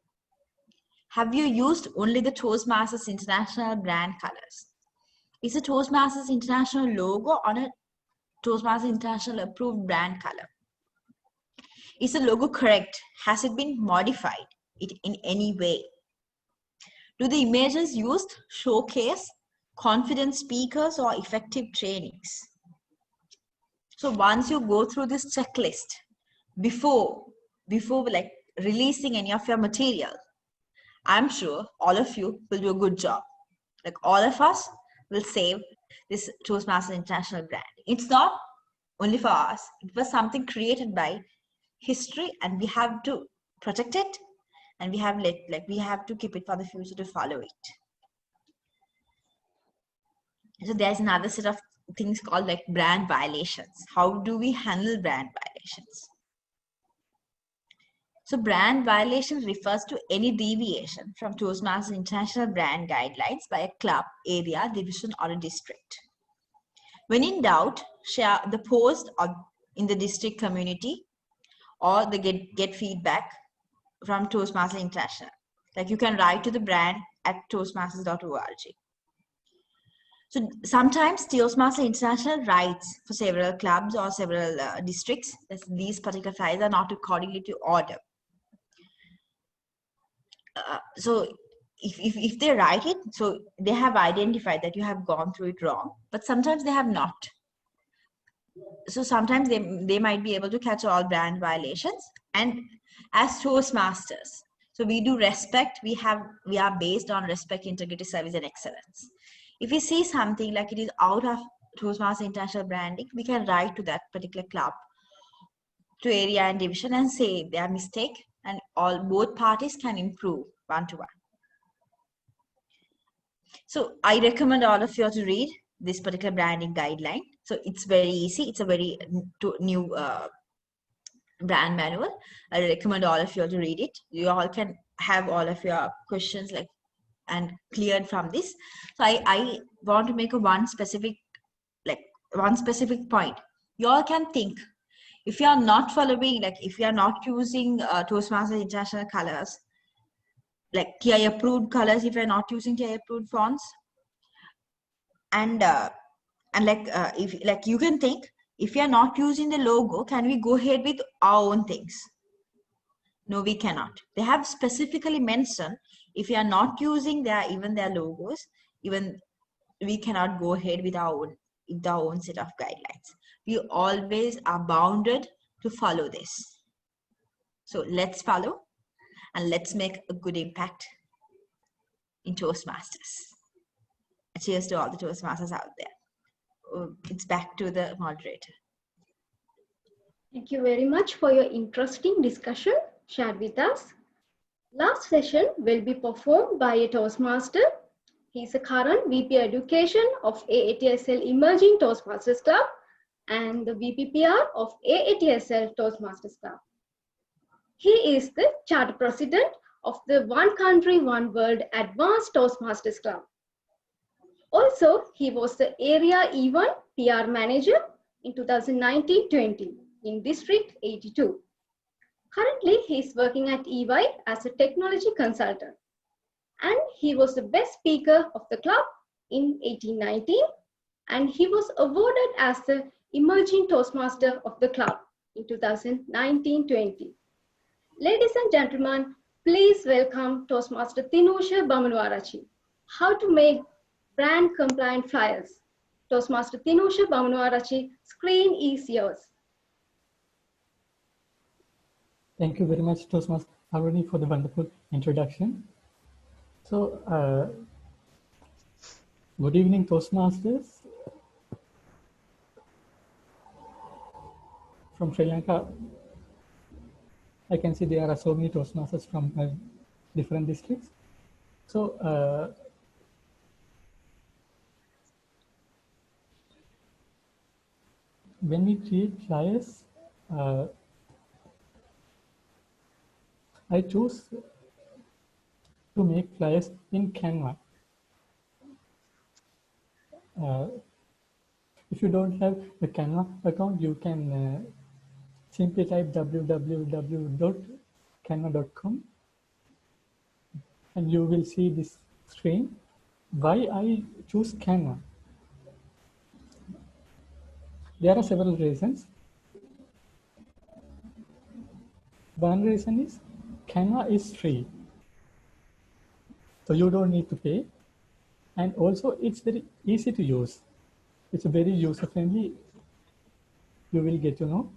Speaker 11: Have you used only the Toastmasters International brand colors? Is the Toastmasters International logo on a Toastmasters International approved brand color? Is the logo correct? Has it been modified in any way? Do the images used showcase confident speakers or effective trainings? So once you go through this checklist before like releasing any of your material, I'm sure all of you will do a good job. Like all of us will save this Toastmasters International brand. It's not only for us. It was something created by history and we have to protect it and we have to keep it for the future to follow it. So there's another set of things called like brand violations. How do we handle brand violations? So brand violation refers to any deviation from Toastmasters International brand guidelines by a club, area, division, or a district. When in doubt, share the post in the district community or get feedback from Toastmasters International. Like you can write to the brand at toastmasters.org. So sometimes Toastmasters International writes for several clubs or several districts that these particular files are not accordingly to order. So if they write it, so they have identified that you have gone through it wrong, but sometimes they have not. So sometimes they might be able to catch all brand violations. And as Toastmasters, so we do respect, we are based on respect, integrity, service, and excellence. If we see something like it is out of Toastmasters International branding, we can write to that particular club, to area and division and say their mistake, and both parties can improve one-to-one. So I recommend all of you to read this particular branding guideline. So it's very easy. It's a very new brand manual. I recommend all of you to read it. You all can have all of your questions and cleared from this. So I want to make one specific point. You all can think, if you are not following, like if you are not using Toastmasters International colors, like TI approved colors, if you are not using TI approved fonts, and if you can think, if you are not using the logo, can we go ahead with our own things? No, we cannot. They have specifically mentioned if you are not using their logos, even we cannot go ahead with our own set of guidelines. We always are bounded to follow this. So let's follow. and let's make a good impact in Toastmasters. Cheers to all the Toastmasters out there. It's back to the moderator.
Speaker 1: Thank you very much for your interesting discussion shared with us. Last session will be performed by a Toastmaster. He is a current VP Education of AATSL Emerging Toastmasters Club and the VPPR of AATSL Toastmasters Club. He is the Charter President of the One Country, One World Advanced Toastmasters Club. Also, he was the Area E1 PR Manager in 2019-20 in District 82. Currently, he is working at EY as a technology consultant. And he was the best speaker of the club in 1819. And he was awarded as the Emerging Toastmaster of the club in 2019-20. Ladies and gentlemen, please welcome Toastmaster Tinusha Bamanuarachi. How to make brand compliant flyers. Toastmaster Tinusha Bamanuarachi, screen is yours.
Speaker 12: Thank you very much, Toastmaster Aruni, for the wonderful introduction. So, good evening, Toastmasters. From Sri Lanka, I can see there are so many Toastmasters from different districts. So, when we create flyers, I choose to make flyers in Canva. If you don't have a Canva account, you can simply type www.canva.com and you will see this screen. Why I choose Canva? There are several reasons. One reason is Canva is free, so you don't need to pay, and also it's very easy to use. It's very user friendly. You will get to know,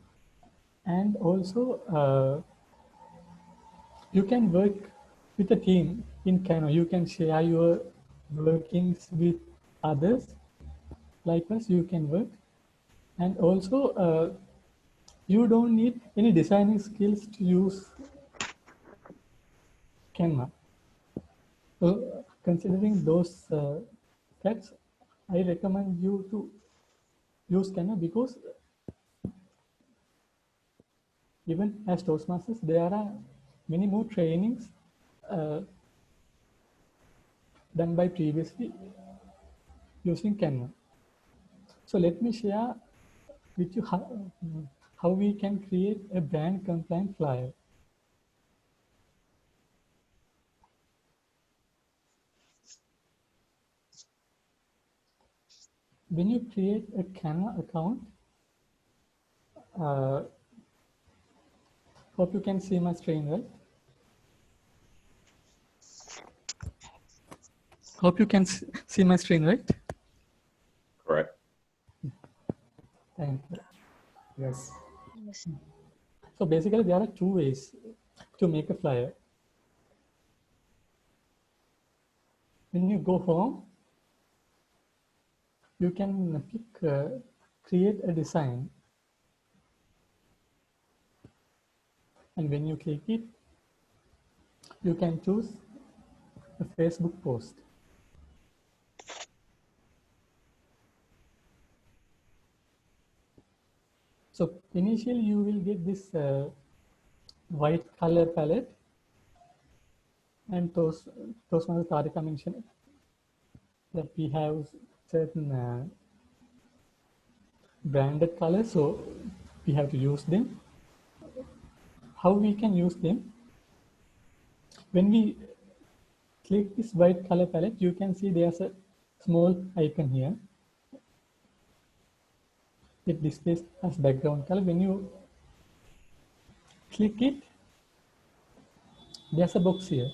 Speaker 12: and also you can work with a team in Canva. You can share your workings with others. Likewise, you can work, and also you don't need any designing skills to use Canva. So, considering those facts, I recommend you to use Canva because even as Toastmasters, there are many more trainings done by previously using Canva. So let me share with you how we can create a brand compliant flyer. When you create a Canva account, hope you can see my screen, right? Hope you can see my screen, right?
Speaker 10: Correct.
Speaker 12: Thank you.
Speaker 4: Yes.
Speaker 12: So basically, there are two ways to make a flyer. When you go home, you can pick create a design, and when you click it, you can choose a Facebook post. So initially you will get this white color palette, and Toastmaster Tarika mentioned that we have certain branded colors, so we have to use them. How we can use them? When we click this white color palette, you can see there's a small icon here. It displays as background color. When you click it, there's a box here.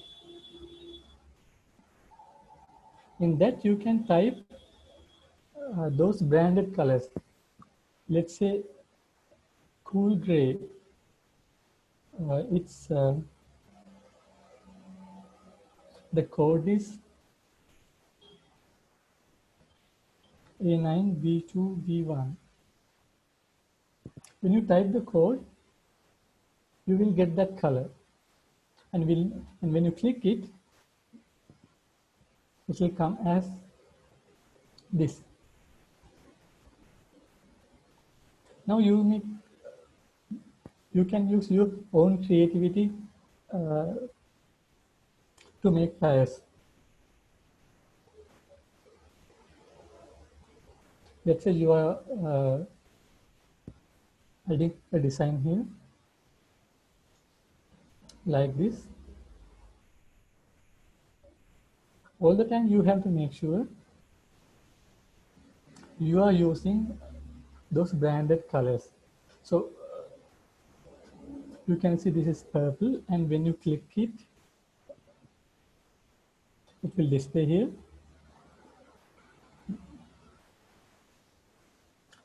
Speaker 12: In that you can type those branded colors. Let's say cool gray. It's The code is A9B2B1. When you type the code, you will get that color. And when you click it, it will come as this. Now you can use your own creativity to make flyers. Let's say you are adding a design here like this. All the time you have to make sure you are using those branded colors. So you can see this is purple, and when you click it, it will display here.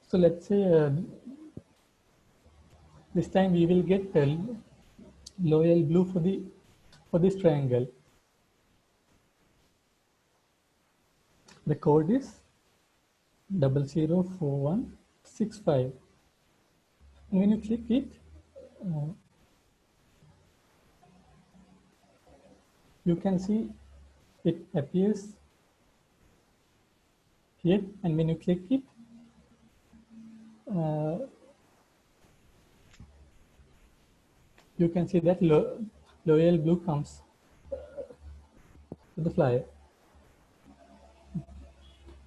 Speaker 12: So let's say this time we will get loyal blue for this triangle. The code is 004165. And when you click it, you can see it appears here, and when you click it, you can see that loyal blue comes to the flyer.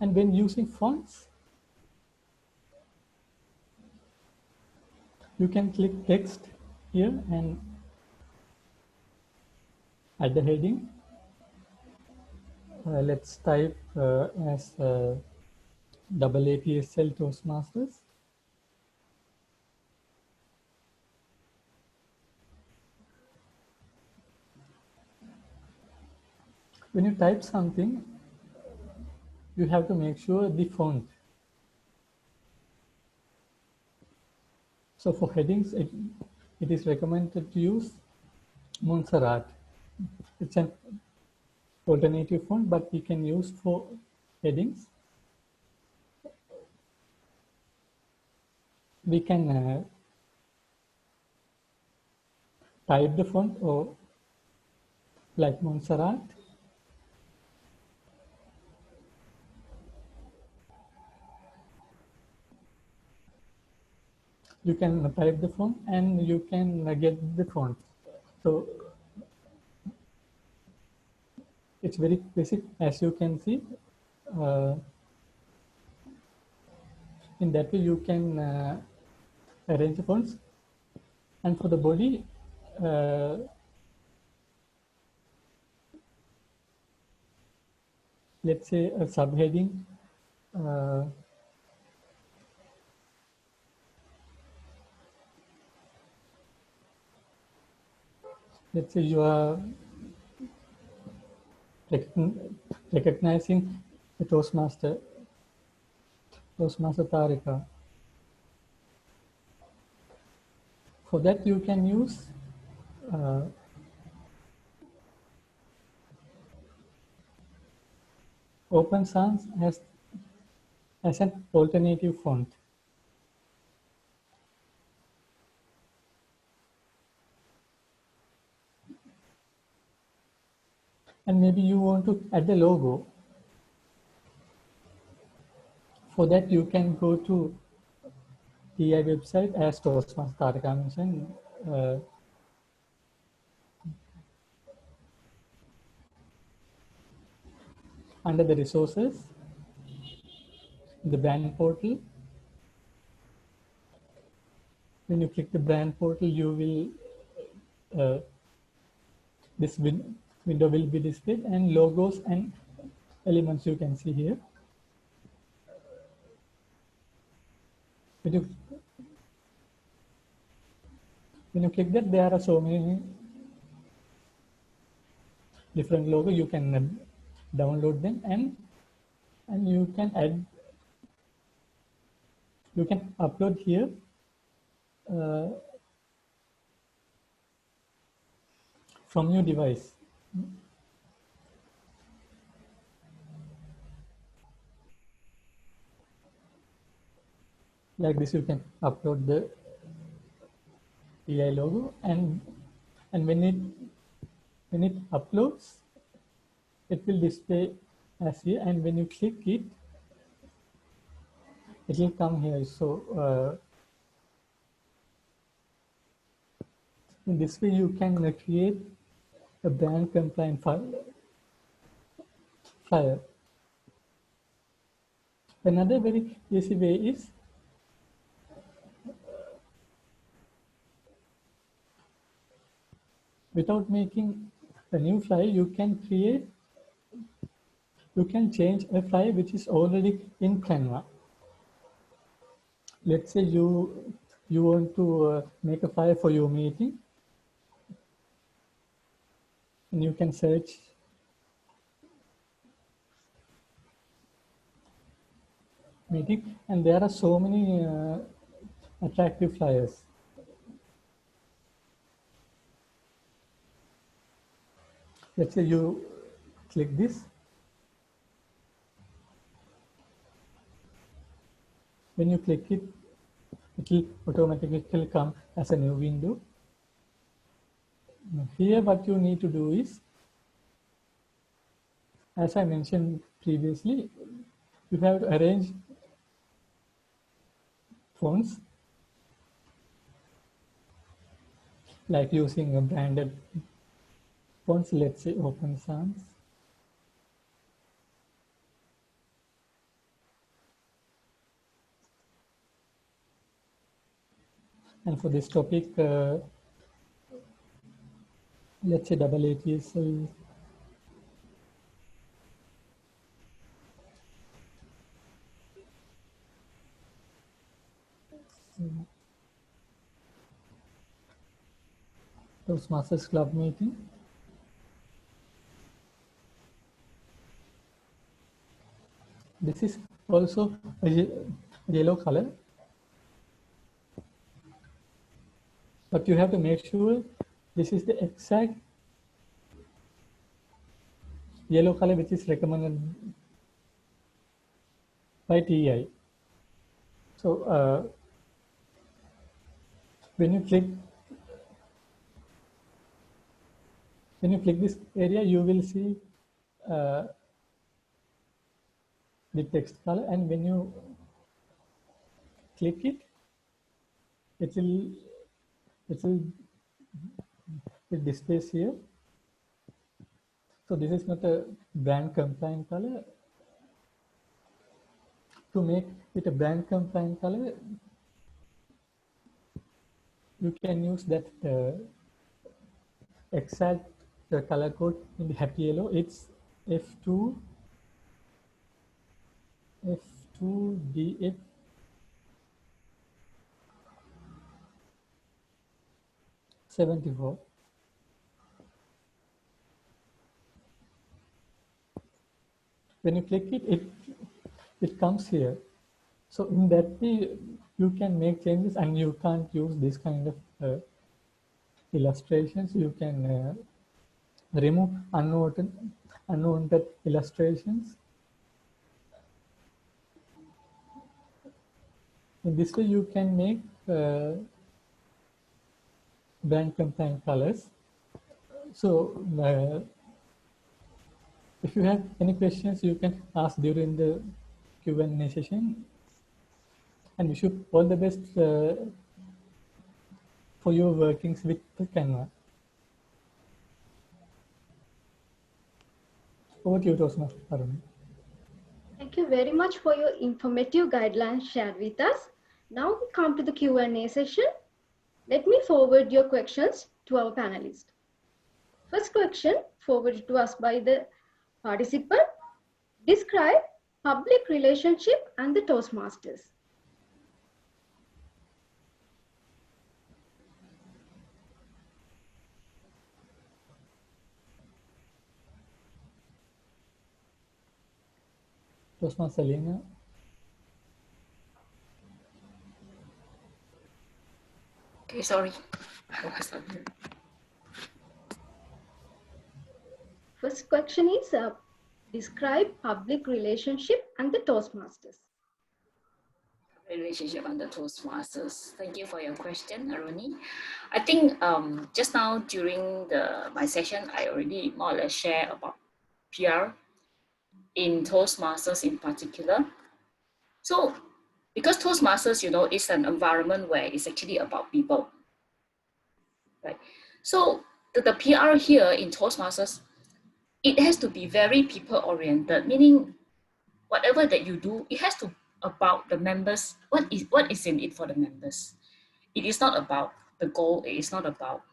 Speaker 12: And when using fonts, you can click text here and add the heading. Let's type as AATSL Toastmasters. When you type something, you have to make sure the font. So for headings, it is recommended to use Montserrat. It's an alternative font, but we can use for headings. We can type the font or like Montserrat. You can type the font and you can get the font. So it's very basic, as you can see. In that way, you can arrange the fonts. And for the body, let's say a subheading. Let's say you are recognizing the Toastmaster Tarika. For that, you can use Open Sans as an alternative font. And maybe you want to add the logo. For that, you can go to TI website as Toastmasters Tarika mentioned. Under the resources, the brand portal. When you click the brand portal, you will this window will be displayed, and logos and elements you can see here. When you click that, there are so many different logos. You can download them and you can add. You can upload here from your device. Like this, you can upload the TI logo, and when it uploads, it will display as here, and when you click it, it will come here. So in this way, you can create a brand compliant flyer. Another very easy way is without making a new flyer, you can change a flyer which is already in Canva. Let's say you want to make a flyer for your meeting, and you can search meeting, and there are so many attractive flyers. Let's say you click this. When you click it, it will automatically come as a new window. Here, what you need to do is, as I mentioned previously, you have to arrange fonts like using a branded fonts. Let's say Open Sans. And for this topic, let's say AATSL. Toastmasters Club meeting. This is also a yellow color, but you have to make sure this is the exact yellow color which is recommended by TI. So when you click this area, you will see the text color, and when you click it, it displays here. So this is not a brand compliant color. To make it a brand compliant color, you can use that exact color code in the happy yellow. It's F2DF 74. When you click it, it comes here. So in that way, you can make changes, and you can't use this kind of illustrations. You can remove unwanted illustrations. In this way, you can make brand compliant colors. So if you have any questions, you can ask during the Q&A session. And wish you all the best for your workings with Canva. Over to you, Toastmaster Arun.
Speaker 1: Thank you very much for your informative guidelines shared with us. Now we come to the Q&A session. Let me forward your questions to our panelists. First question forwarded to us by the participant. Describe public relationship and the Toastmasters.
Speaker 12: Toastmaster Selena.
Speaker 2: Okay, sorry. I was on mute.
Speaker 1: First question is describe public relationship and the Toastmasters.
Speaker 2: Relationship under Toastmasters. Thank you for your question, Aruni. I think just now during my session, I already more or less share about PR in Toastmasters in particular. So because Toastmasters, you know, is an environment where it's actually about people, right? So the PR here in Toastmasters, it has to be very people oriented, meaning whatever that you do, it has to about the members. What is in it for the members? It is not about the goal. It is not about,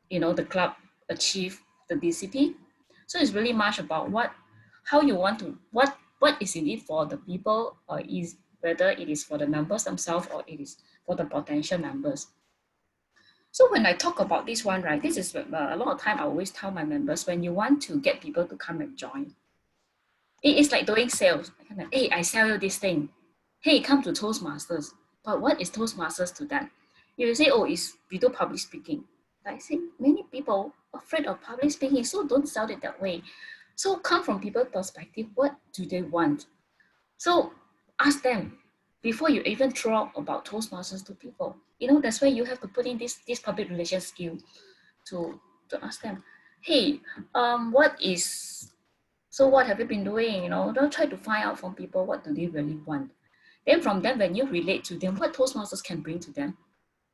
Speaker 2: you know, the club achieve the DCP. So it's really much about how you want to, what is in it for the people, or is whether it is for the members themselves or it is for the potential members. So when I talk about this one, right, this is a lot of time I always tell my members, when you want to get people to come and join, it is like doing sales. Hey, I sell you this thing. Hey, come to Toastmasters. But what is Toastmasters to them? You say, oh, it's we do public speaking. I say, many people afraid of public speaking, so don't sell it that way. So come from people's perspective, what do they want? So ask them before you even throw out about Toastmasters to people. You know, that's why you have to put in this public relations skill to ask them, hey, what have you been doing? You know, don't try to find out from people what do they really want. Then from them, when you relate to them, what Toastmasters can bring to them,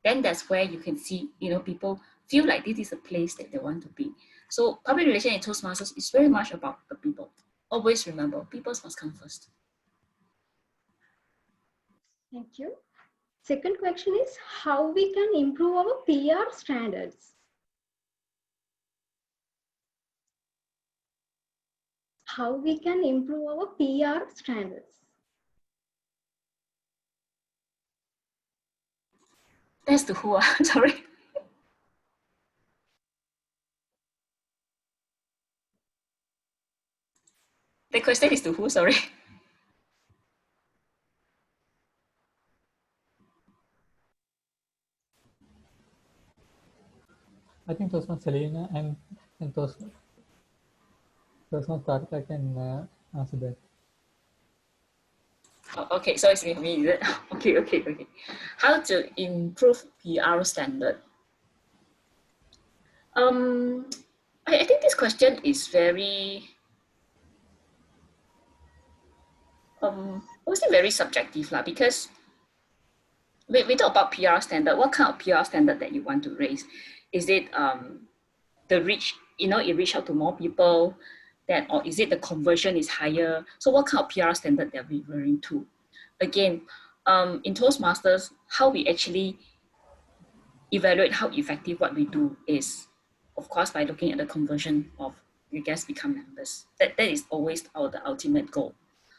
Speaker 2: then that's where you can see, you know, people feel like this is a place that they want to be. So public relation in Toastmasters is very much about the people. Always remember, people must come first.
Speaker 1: Thank you. Second question is how we can improve our PR standards. How we can improve our PR standards.
Speaker 2: That's the who, sorry. The question is to who, sorry.
Speaker 12: I think Toastmaster Selena and Toastmaster Tarika can answer that.
Speaker 2: Oh, okay, so it's me, is it? Okay. How to improve PR standard? I think this question is very mostly very subjective lah, because we talk about PR standard. What kind of PR standard that you want to raise? Is it the reach, you know, it reach out to more people, that, or is it the conversion is higher? So what kind of PR standard that we're referring to? Again, in Toastmasters, how we actually evaluate how effective what we do is, of course, by looking at the conversion of your guests become members. That is always the ultimate goal.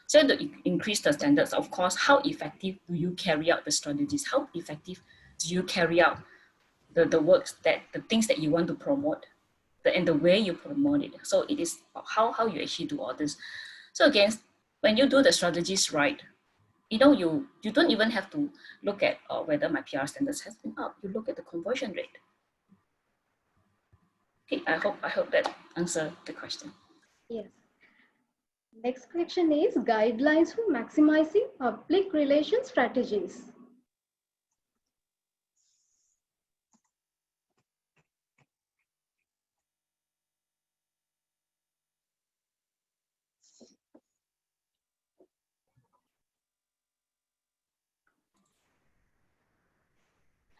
Speaker 2: So to increase the standards, of course, how effective do you carry out the strategies? How effective do you carry out the works, that the things that you want to promote, and the way you promote it? So it is how you actually do all this. So again, when you do the strategies right, you know, you don't even have to look at whether my PR standards has been up. You look at the conversion rate. Okay, I hope that answered the question.
Speaker 1: Yes. Next question is guidelines for maximizing public relations strategies.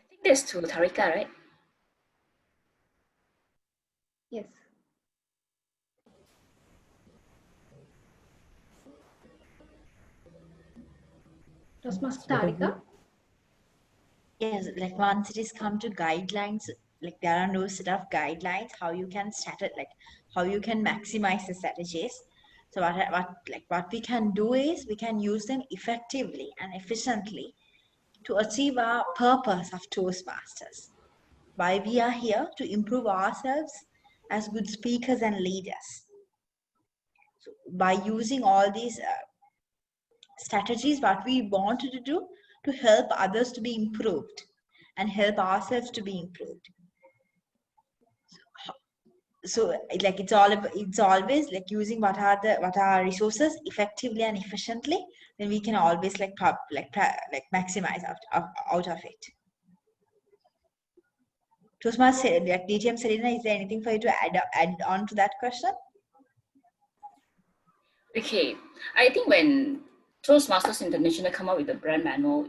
Speaker 2: I think that's to Tarika, right?
Speaker 1: Yes. Toastmaster Tarika.
Speaker 11: Yes, like once it is come to guidelines, like there are no set of guidelines how you can start it, like how you can maximize the strategies. So what we can do is we can use them effectively and efficiently to achieve our purpose of Toastmasters. Why we are here to improve ourselves as good speakers and leaders. So by using all these strategies, what we wanted to do to help others to be improved and help ourselves to be improved. so like it's always like using what are our resources effectively and efficiently, then we can always like maximize out of it. Toastmasters, like DTM Serena, is there anything for you to add on to that question?
Speaker 2: Okay, I think when Toastmasters International come up with the brand manual,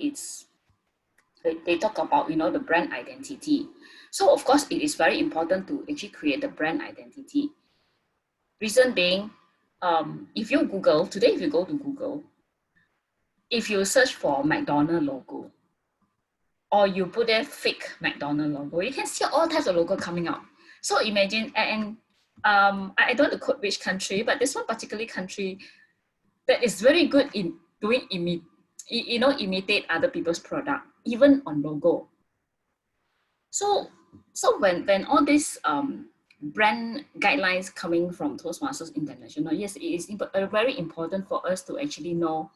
Speaker 2: they talk about the brand identity. So of course it is very important to actually create the brand identity. Reason being, if you go to Google, if you search for McDonald's logo, or you put there fake McDonald's logo, you can see all types of logo coming out. So imagine, and I don't want to quote which country, but this one particular country that is very good in doing imitate other people's product, even on logo. So when all these brand guidelines coming from Toastmasters International, yes, it is very important for us to actually know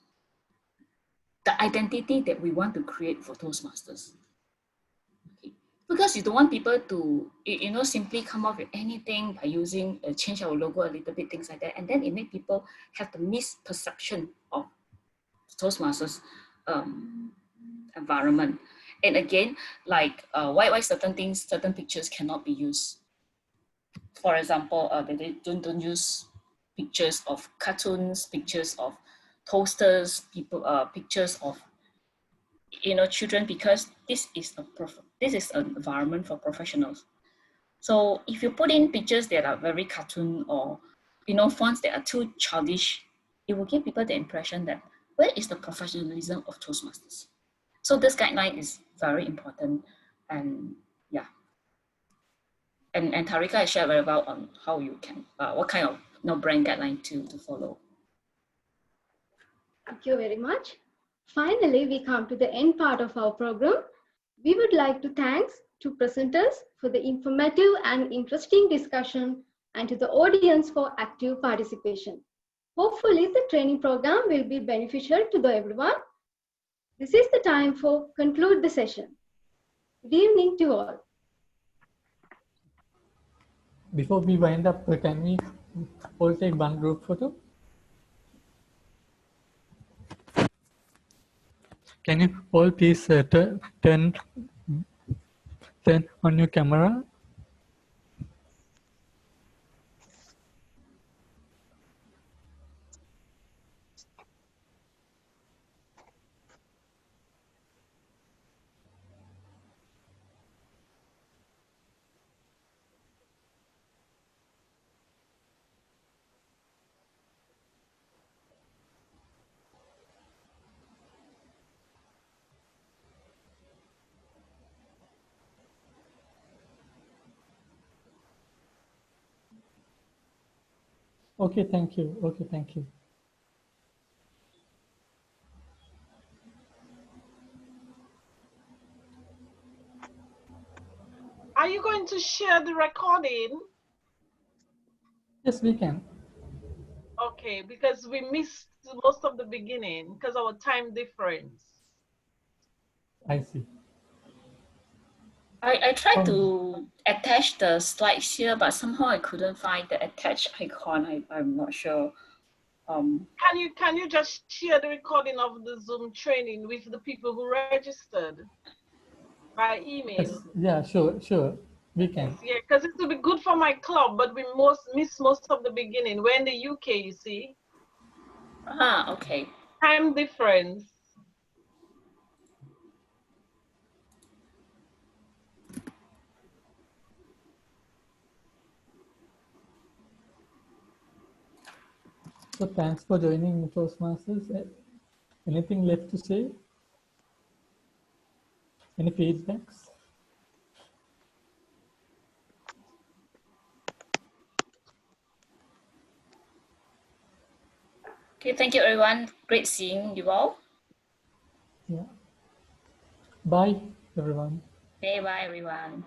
Speaker 2: the identity that we want to create for Toastmasters. Okay. Because you don't want people to simply come up with anything by using change our logo a little bit, things like that, and then it make people have the misperception of Toastmasters environment. And again, like why certain pictures cannot be used. For example, they don't use pictures of cartoons, pictures of toasters, pictures of children, because this is an environment for professionals. So if you put in pictures that are very cartoon or fonts that are too childish, it will give people the impression that where is the professionalism of Toastmasters? So this guideline is very important, and yeah. And Tarika has shared very well on how you can, what kind of brand guideline to follow.
Speaker 1: Thank you very much. Finally, we come to the end part of our program. We would like to thank to presenters for the informative and interesting discussion, and to the audience for active participation. Hopefully, the training program will be beneficial to everyone. This is the time for conclude the session. Good evening to all.
Speaker 12: Before we wind up, can we all take one group photo? Can you all please turn on your camera? Okay, thank you. Okay, thank you.
Speaker 3: Are you going to share the recording?
Speaker 12: Yes, we can.
Speaker 3: Okay, because we missed most of the beginning because of our time difference.
Speaker 12: I see.
Speaker 2: I tried to attach the slides here, but somehow I couldn't find the attach icon. I'm not sure.
Speaker 3: Can you just share the recording of the Zoom training with the people who registered by email?
Speaker 12: Yes, yeah, sure. We can.
Speaker 3: Yeah, because it will be good for my club, but we miss most of the beginning. We're in the UK, you see.
Speaker 2: Okay.
Speaker 3: Time difference.
Speaker 12: So thanks for joining Toastmasters. Anything left to say? Any feedbacks?
Speaker 2: Okay, thank you everyone. Great seeing you all.
Speaker 12: Yeah. Bye, everyone.
Speaker 2: Okay, bye everyone.